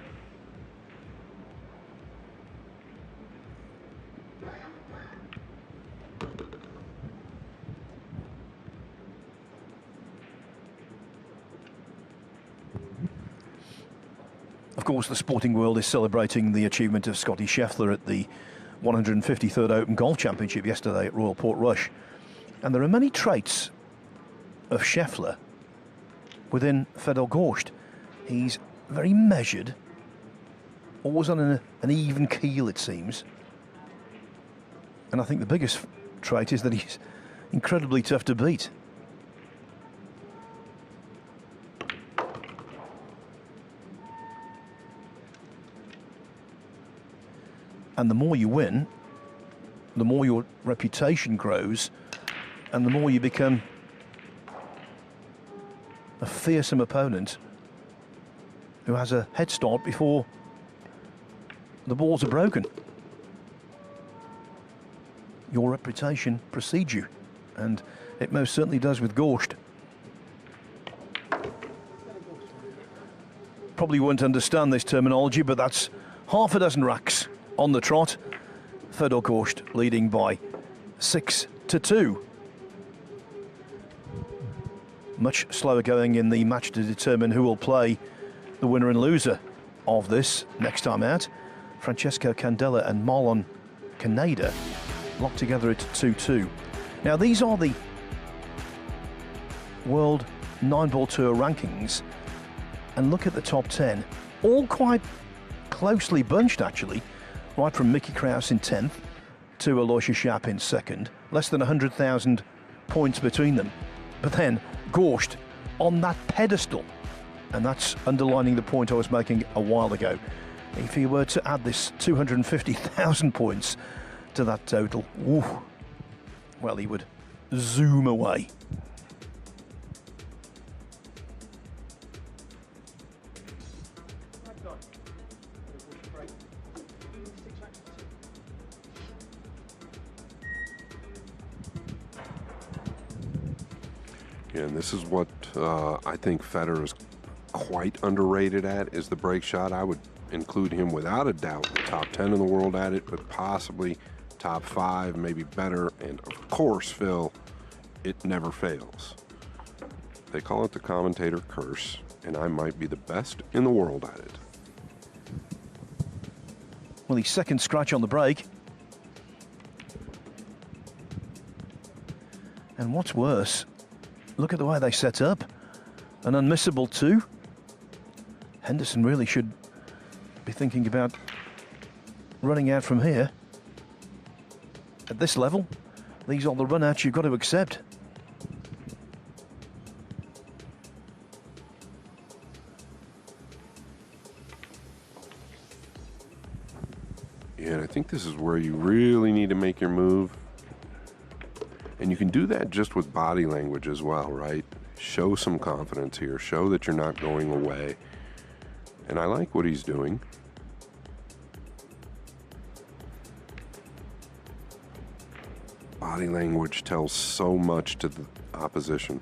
Of course, the sporting world is celebrating the achievement of Scotty Scheffler at the 153rd Open Golf Championship yesterday at Royal Portrush. And there are many traits of Scheffler within Fedor GORST. He's very measured, always on an even keel, it seems. And I think the biggest trait is that he's incredibly tough to beat. And the more you win, the more your reputation grows, and the more you become a fearsome opponent who has a head start before the balls are broken. Your reputation precedes you, and it most certainly does with GORST. Probably won't understand this terminology, but that's half a dozen racks on the trot. Fedor GORST leading by 6-2. Much slower going in the match to determine who will play the winner and loser of this next time out. Francesco Candela and Marlon Caneda locked together at 2-2. Now these are the World 9-Ball Tour rankings, and look at the top 10. All quite closely bunched actually. Right from Mickey Krause in 10th to Aloysius Schaap in 2nd. Less than 100,000 points between them. But then GORST on that pedestal. And that's underlining the point I was making a while ago. If he were to add this 250,000 points to that total, ooh, well, he would zoom away. Yeah, and this is what I think Federer is quite underrated at, is the break shot. I would include him without a doubt in the top 10 in the world at it, but possibly top 5, maybe better. And of course, Phil, it never fails. They call it the commentator curse, and I might be the best in the world at it. Well, he's second scratch on the break. And what's worse, look at the way they set up. An unmissable 2. Henderson really should be thinking about running out from here. At this level, these are the run-outs you've got to accept. Yeah, and I think this is where you really need to make your move. And you can do that just with body language as well, right? Show some confidence here. Show that you're not going away. And I like what he's doing. Body language tells so much to the opposition.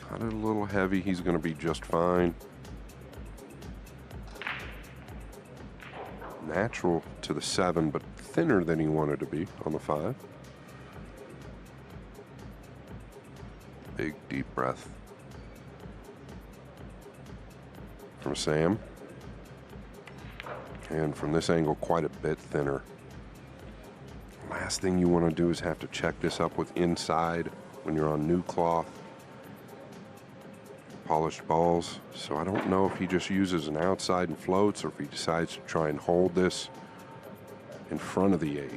Cut it a little heavy. He's going to be just fine. Natural to the 7, but thinner than he wanted to be on the 5. Big deep breath from Sam, and from this angle quite a bit thinner. Last thing you want to do is have to check this up with inside when you're on new cloth, polished balls. So I don't know if he just uses an outside and floats, or if he decides to try and hold this in front of the 8.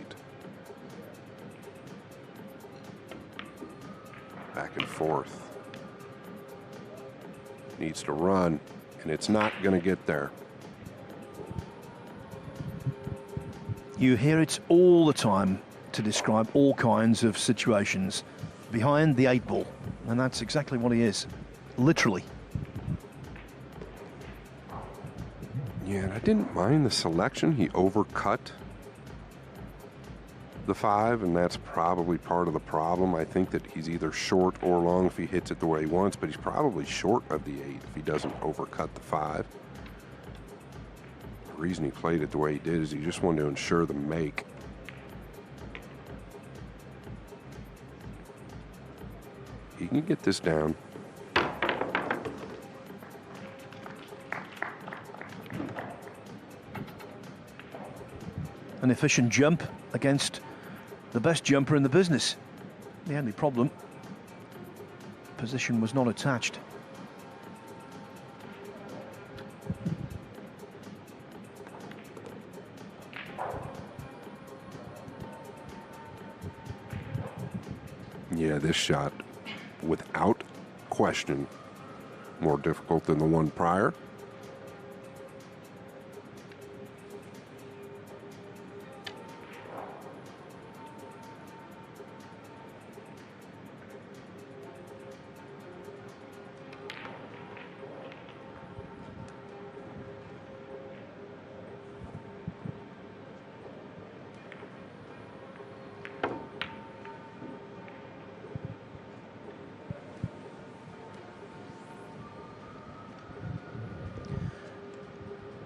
Back and forth. Needs to run, and it's not going to get there. You hear it all the time to describe all kinds of situations. Behind the 8-ball, and that's exactly what he is, literally. Yeah, and I didn't mind the selection. He overcut the 5, and that's probably part of the problem. I think that he's either short or long if he hits it the way he wants, but he's probably short of the 8 if he doesn't overcut the 5. The reason he played it the way he did is he just wanted to ensure the make. He can get this down. An efficient jump against the best jumper in the business. The only problem, position was not attached. Yeah, this shot, without question, more difficult than the one prior.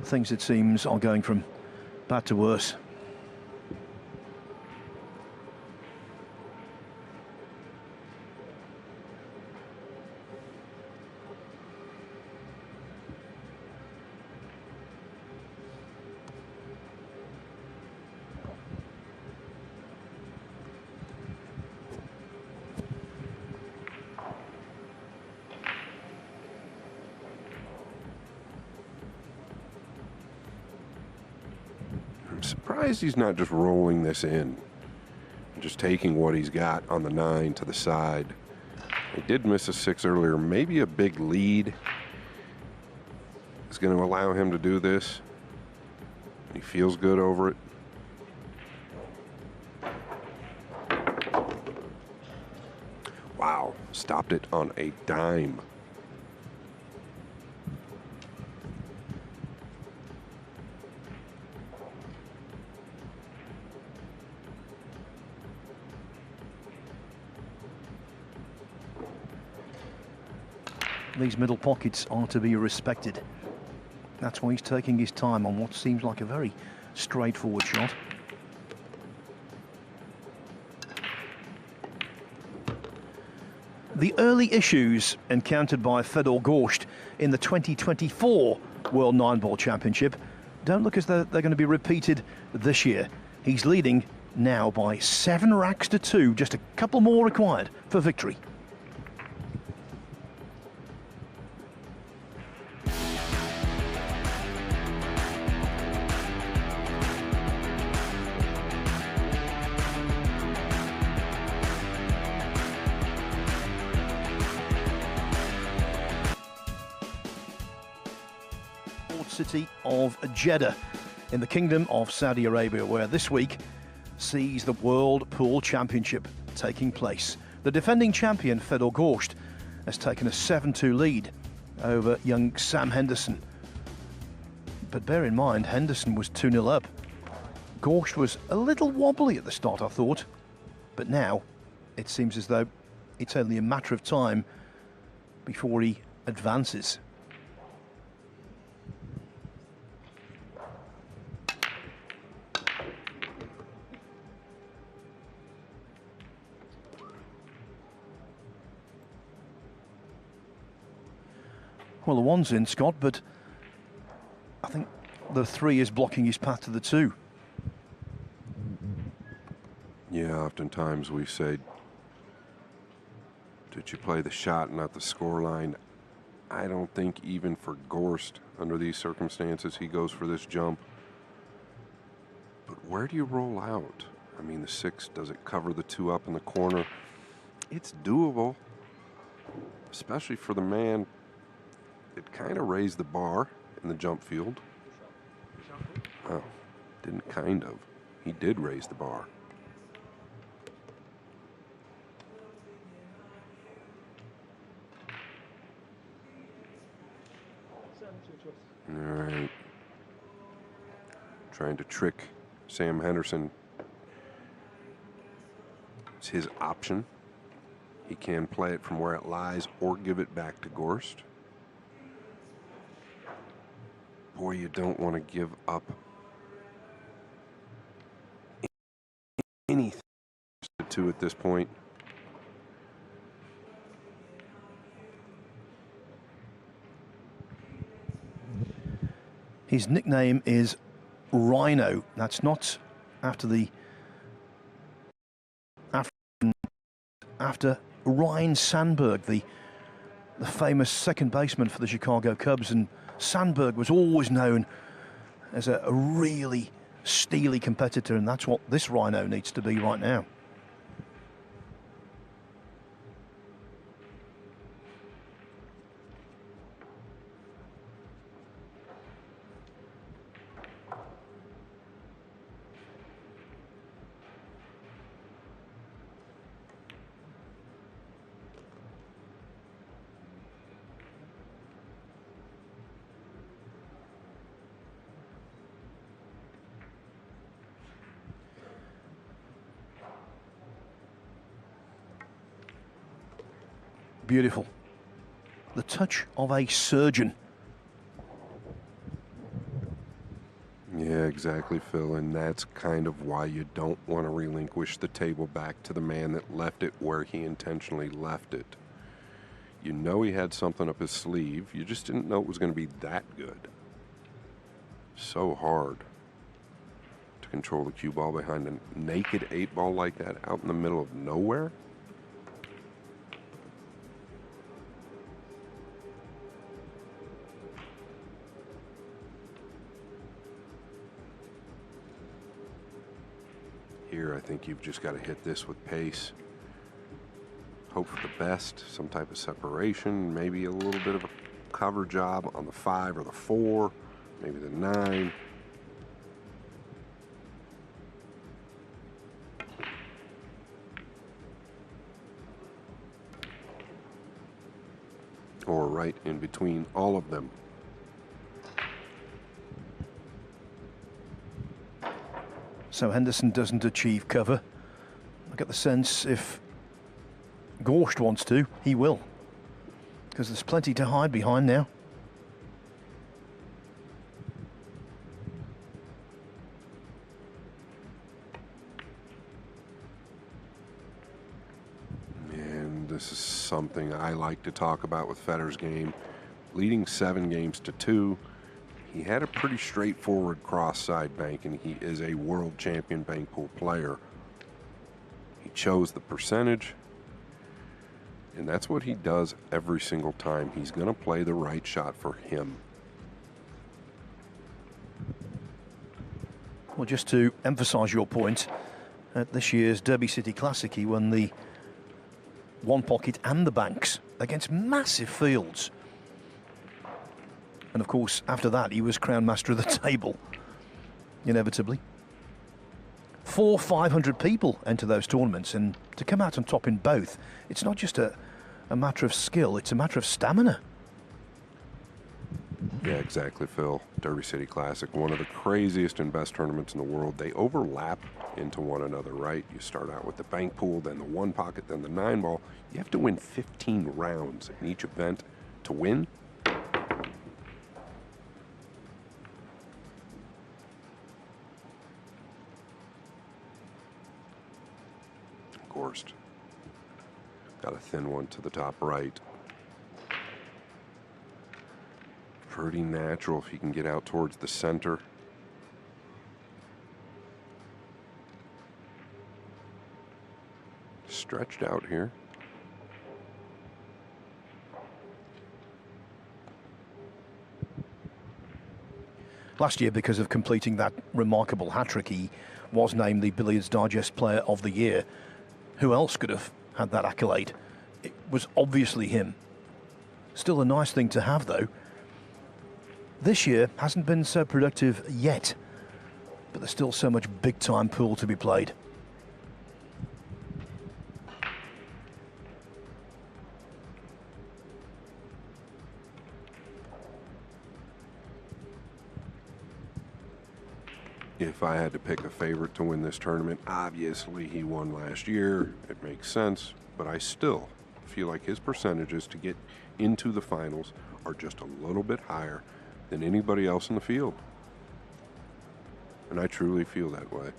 Things, it seems, are going from bad to worse. Surprised he's not just rolling this in, just taking what he's got on the 9 to the side. He did miss a 6 earlier. Maybe a big lead is going to allow him to do this. He feels good over it. Wow, stopped it on a dime. These middle pockets are to be respected. That's why he's taking his time on what seems like a very straightforward shot. The early issues encountered by Fedor GORST in the 2024 World 9-Ball Championship don't look as though they're going to be repeated this year. He's leading now by 7 racks to 2, just a couple more required for victory. City of Jeddah in the Kingdom of Saudi Arabia, where this week sees the World Pool Championship taking place. The defending champion Fedor GORST has taken a 7-2 lead over young Sam Henderson. But bear in mind, Henderson was 2-0 up. GORST was a little wobbly at the start, I thought, but now it seems as though it's only a matter of time before he advances. Well, the 1's in, Scott, but I think the 3 is blocking his path to the 2. Yeah, oftentimes we say, did you play the shot, not the score line? I don't think even for GORST, under these circumstances, he goes for this jump. But where do you roll out? I mean, the 6, does it cover the 2 up in the corner? It's doable, especially for the man. It kind of raised the bar in the jump field. Oh, didn't kind of. He did raise the bar. All right. Trying to trick Sam Henderson. It's his option. He can play it from where it lies or give it back to GORST. Boy, you don't want to give up anything to at this point. His nickname is Rhino. That's not after the after Ryne Sandberg, the famous second baseman for the Chicago Cubs, and Sandberg was always known as a really steely competitor, and that's what this Rhino needs to be right now. Beautiful. The touch of a surgeon. Yeah, exactly, Phil. And that's kind of why you don't want to relinquish the table back to the man that left it where he intentionally left it. You know he had something up his sleeve. You just didn't know it was going to be that good. So hard to control the cue ball behind a naked 8-ball like that out in the middle of nowhere. Here, I think you've just got to hit this with pace. Hope for the best, some type of separation, maybe a little bit of a cover job on the 5 or the 4, maybe the 9. Or right in between all of them. So Henderson doesn't achieve cover. I get the sense if GORST wants to, he will, because there's plenty to hide behind now. And this is something I like to talk about with Federer's game. Leading 7 games to 2. He had a pretty straightforward cross-side bank, and he is a world champion bank pool player. He chose the percentage, and that's what he does every single time. He's going to play the right shot for him. Well, just to emphasize your point, at this year's Derby City Classic, he won the one pocket and the banks against massive fields. And of course, after that, he was crowned master of the table, inevitably. 400-500 people enter those tournaments, and to come out on top in both, it's not just a matter of skill, it's a matter of stamina. Yeah, exactly, Phil. Derby City Classic, one of the craziest and best tournaments in the world. They overlap into one another, right? You start out with the bank pool, then the one pocket, then the 9-ball. You have to win 15 rounds in each event to win. GORST. Got a thin one to the top right. Pretty natural if he can get out towards the center. Stretched out here. Last year, because of completing that remarkable hat-trick, he was named the Billiards Digest Player of the Year. Who else could have had that accolade? It was obviously him. Still a nice thing to have, though. This year hasn't been so productive yet. but there's still so much big-time pool to be played. If I had to pick a favorite to win this tournament, obviously he won last year. It makes sense, but I still feel like his percentages to get into the finals are just a little bit higher than anybody else in the field. And I truly feel that way.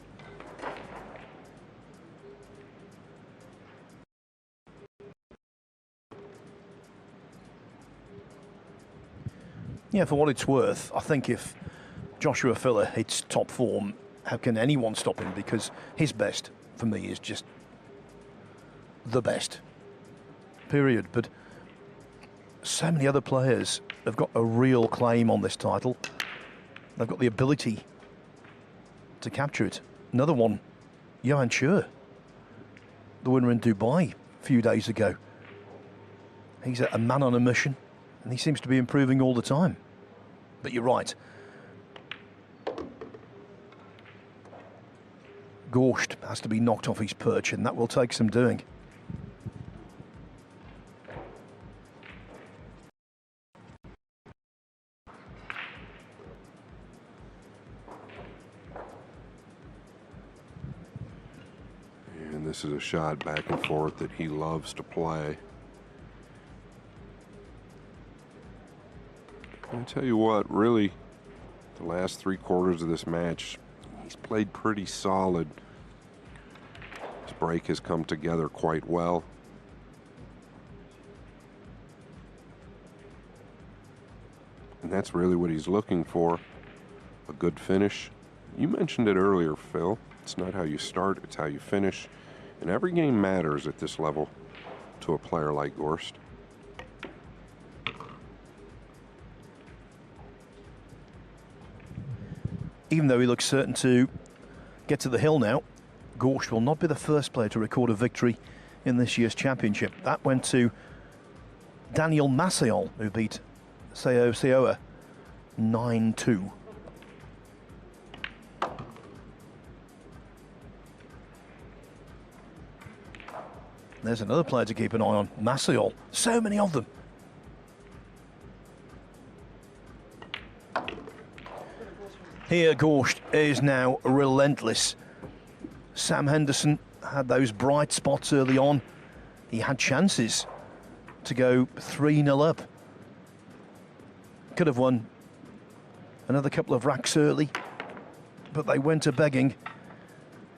Yeah, for what it's worth, I think if Joshua Filler hits top form, how can anyone stop him? Because his best, for me, is just the best. Period. But so many other players have got a real claim on this title. They've got the ability to capture it. Another one, Johan Chur, the winner in Dubai a few days ago. He's a man on a mission, and he seems to be improving all the time. But you're right. GORST has to be knocked off his perch, and that will take some doing. And this is a shot back and forth that he loves to play. I tell you what, really, the last 3 quarters of this match, he's played pretty solid. His break has come together quite well. And that's really what he's looking for, a good finish. You mentioned it earlier, Phil. It's not how you start, it's how you finish. And every game matters at this level to a player like GORST. Even though he looks certain to get to the hill now, GORST will not be the first player to record a victory in this year's championship. That went to Daniel Maciol, who beat Seo Seoa 9-2. There's another player to keep an eye on, Maciol. So many of them. Here, GORST is now relentless. Sam Henderson had those bright spots early on. He had chances to go 3-0 up. Could have won another couple of racks early, but they went to begging.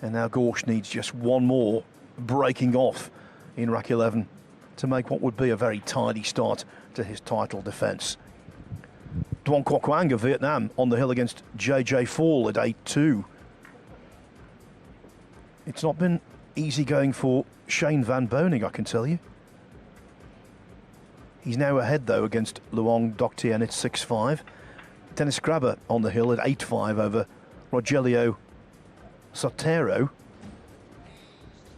And now GORST needs just one more breaking off in rack 11 to make what would be a very tidy start to his title defence. Duong Quoc Quang of Vietnam on the hill against JJ Fall at 8-2. It's not been easy going for Shane Van Boning, I can tell you. He's now ahead, though, against Luong Doc Tien at 6-5. Dennis Grabber on the hill at 8-5 over Rogelio Sotero.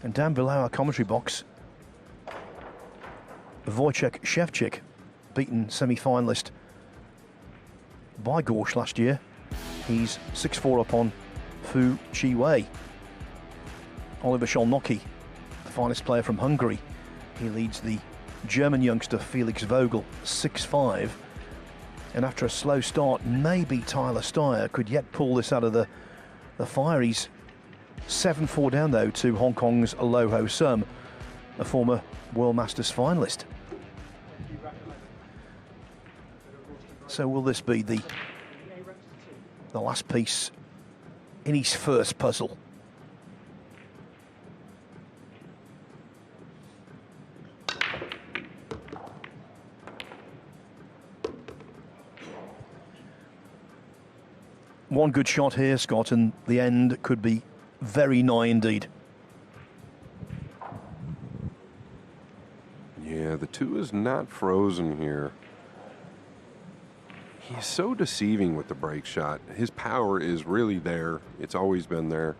And down below our commentary box, Wojciech Szewczyk, beaten semi-finalist by GORST last year. He's 6-4 up on Fu Chi Wei. Oliver Scholnocki, the finest player from Hungary. He leads the German youngster Felix Vogel 6-5. And after a slow start, maybe Tyler Steyer could yet pull this out of the fire. He's 7-4 down, though, to Hong Kong's Lo Ho Sum, a former World Masters finalist. So will this be the last piece in his first puzzle? One good shot here, Scott, and the end could be very nigh indeed. Yeah, the 2 is not frozen here. He's so deceiving with the break shot. His power is really there. It's always been there.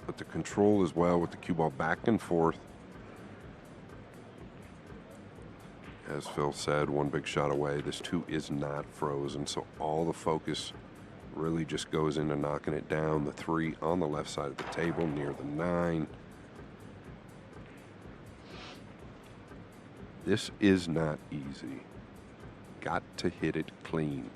But the control as well with the cue ball back and forth. As Phil said, one big shot away. This 2 is not frozen, so all the focus Really just goes into knocking it down. The 3 on the left side of the table near the 9. This is not easy. Got to hit it clean.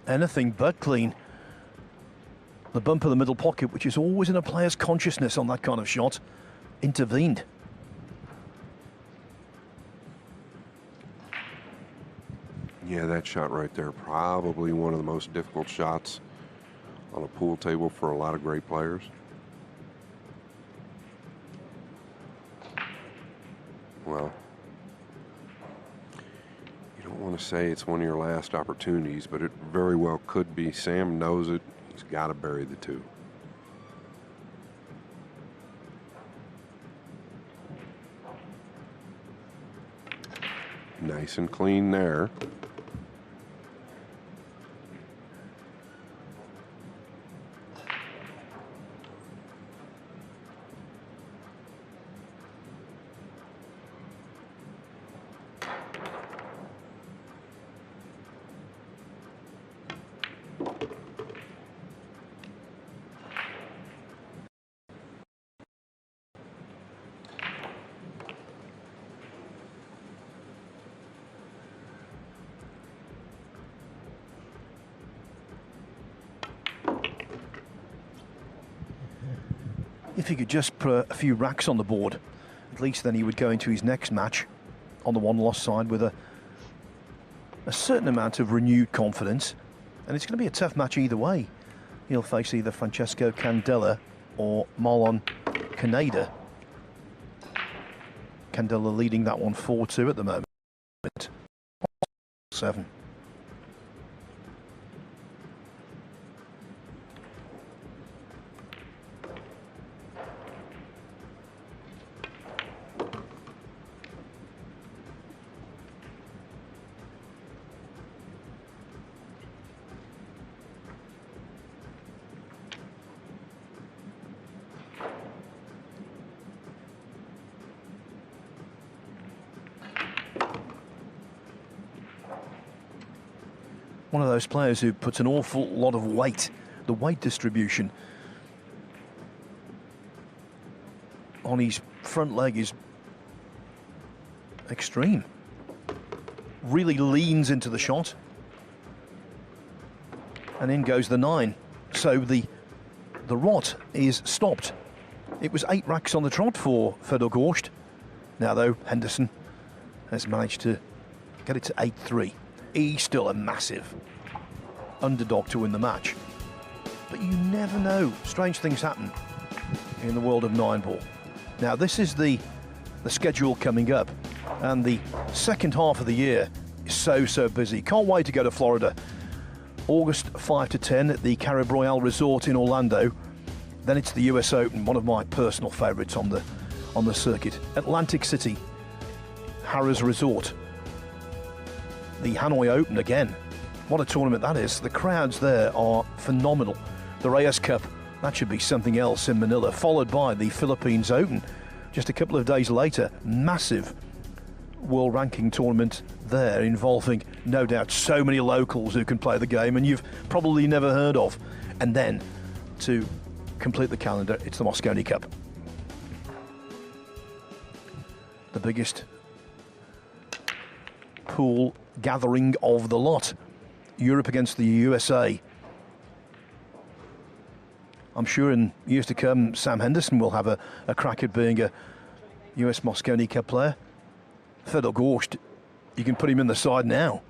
Anything but clean. The bump of the middle pocket, which is always in a player's consciousness on that kind of shot, intervened. Yeah, that shot right there, probably one of the most difficult shots on a pool table for a lot of great players. Well, you don't want to say it's one of your last opportunities, but it very well could be. Sam knows it. He's got to bury the 2. Nice and clean there. If he could just put a few racks on the board, at least then he would go into his next match on the one-loss side with a certain amount of renewed confidence. And it's going to be a tough match either way. He'll face either Francesco Candela or Marlon Caneda. Candela leading that one 4-2 at the moment. 7. One of those players who puts an awful lot of weight, the weight distribution on his front leg is extreme. Really leans into the shot. And in goes the 9. So the rot is stopped. It was 8 racks on the trot for Fedor GORST. Now though, Henderson has managed to get it to 8-3. He's still a massive underdog to win the match. But you never know. Strange things happen in the world of 9-ball. Now this is the schedule coming up. And the second half of the year is so busy. Can't wait to go to Florida. August 5 to 10 at the Carib Royale Resort in Orlando. Then it's the US Open, one of my personal favourites on the circuit. Atlantic City, Harrah's Resort. The Hanoi Open again. What a tournament that is. The crowds there are phenomenal. The Reyes Cup, that should be something else in Manila, followed by the Philippines Open. Just a couple of days later, massive world ranking tournament there involving, no doubt, so many locals who can play the game and you've probably never heard of. And then, to complete the calendar, it's the Mosconi Cup. The biggest pool gathering of the lot. Europe against the USA. I'm sure in years to come, Sam Henderson will have a crack at being a US Mosconi Cup player. Fedor GORST, you can put him in the side now.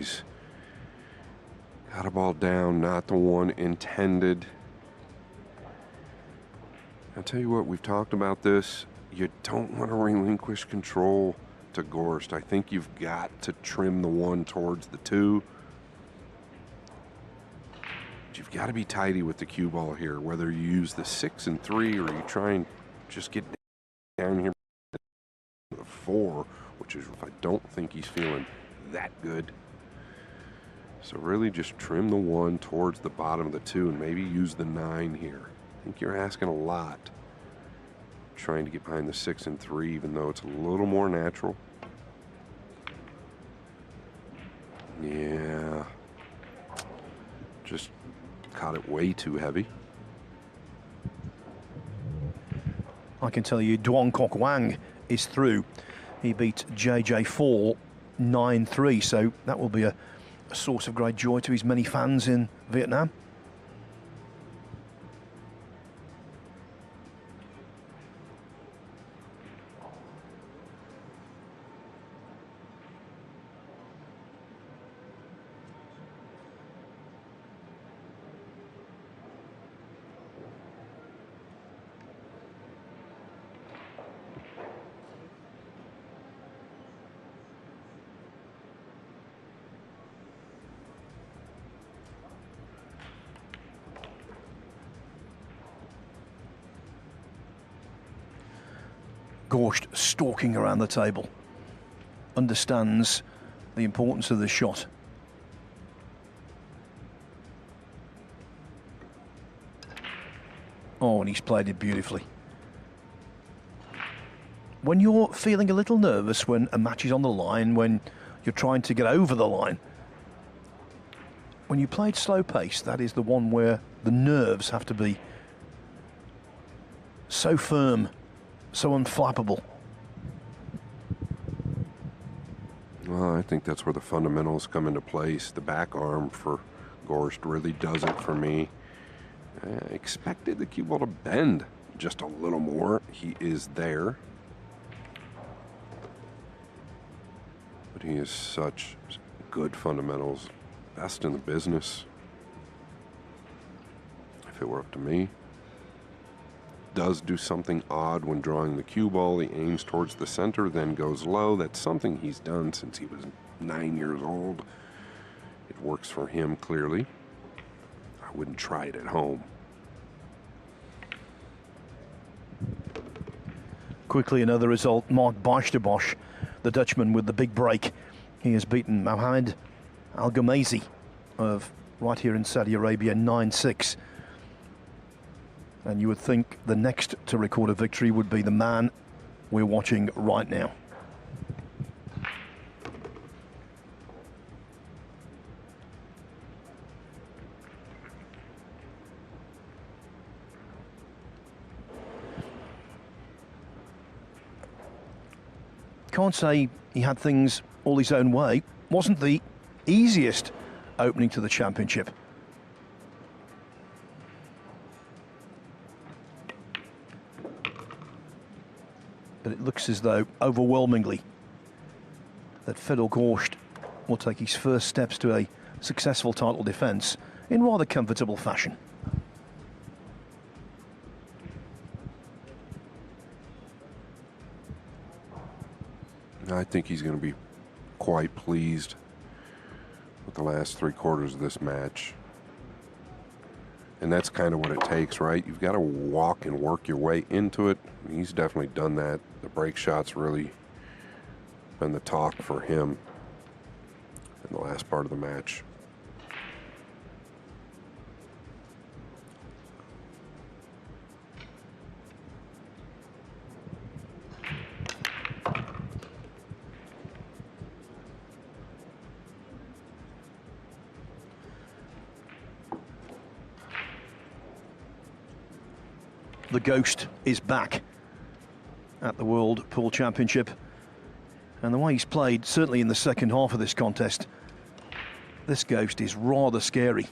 he's got a ball down, not the one intended. I'll tell you what, we've talked about this. You don't want to relinquish control to GORST. I think you've got to trim the one towards the two. But you've got to be tidy with the cue ball here, whether you use the 6 and 3 or you try and just get down here with a 4, which is, I don't think he's feeling that good. So really just trim the one towards the bottom of the two and maybe use the 9 here. I think you're asking a lot trying to get behind the 6 and 3, even though it's a little more natural. Yeah. Just caught it way too heavy. I can tell you Duong Kok Wang is through. He beat JJ4 9-3, so that will be a source of great joy to his many fans in Vietnam. GORST stalking around the table, understands the importance of the shot. Oh, and he's played it beautifully. When you're feeling a little nervous when a match is on the line, when you're trying to get over the line, when you play it slow pace, that is the one where the nerves have to be so firm, so unflappable. Well, I think that's where the fundamentals come into place. The back arm for GORST really does it for me. I expected the cue ball to bend just a little more. He is there. But he has such good fundamentals. Best in the business. If it were up to me. Does do something odd when drawing the cue ball. He aims towards the center, then goes low. That's something he's done since he was 9 years old. It works for him, clearly. I wouldn't try it at home. Quickly, another result. Mark Bosch, the Dutchman with the big break. He has beaten Mohamed Al Ghamasi of right here in Saudi Arabia 9-6. And you would think the next to record a victory would be the man we're watching right now. Can't say he had things all his own way. Wasn't the easiest opening to the championship. But it looks as though, overwhelmingly, that Fedor GORST will take his first steps to a successful title defence in rather comfortable fashion. I think he's going to be quite pleased with the last 3 quarters of this match. And that's kind of what it takes, right? You've got to walk and work your way into it. He's definitely done that. The break shot's really been the talk for him in the last part of the match. The Ghost is back at the World Pool Championship, and the way he's played, certainly in the second half of this contest, this Ghost is rather scary.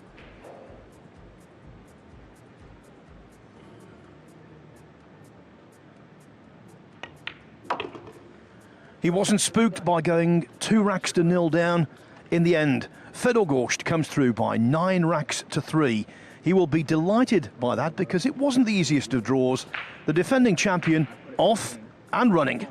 He wasn't spooked by going 2 racks to 0 down in the end. Fedor GORST comes through by 9 racks to 3. He will be delighted by that because it wasn't the easiest of draws. The defending champion off and running.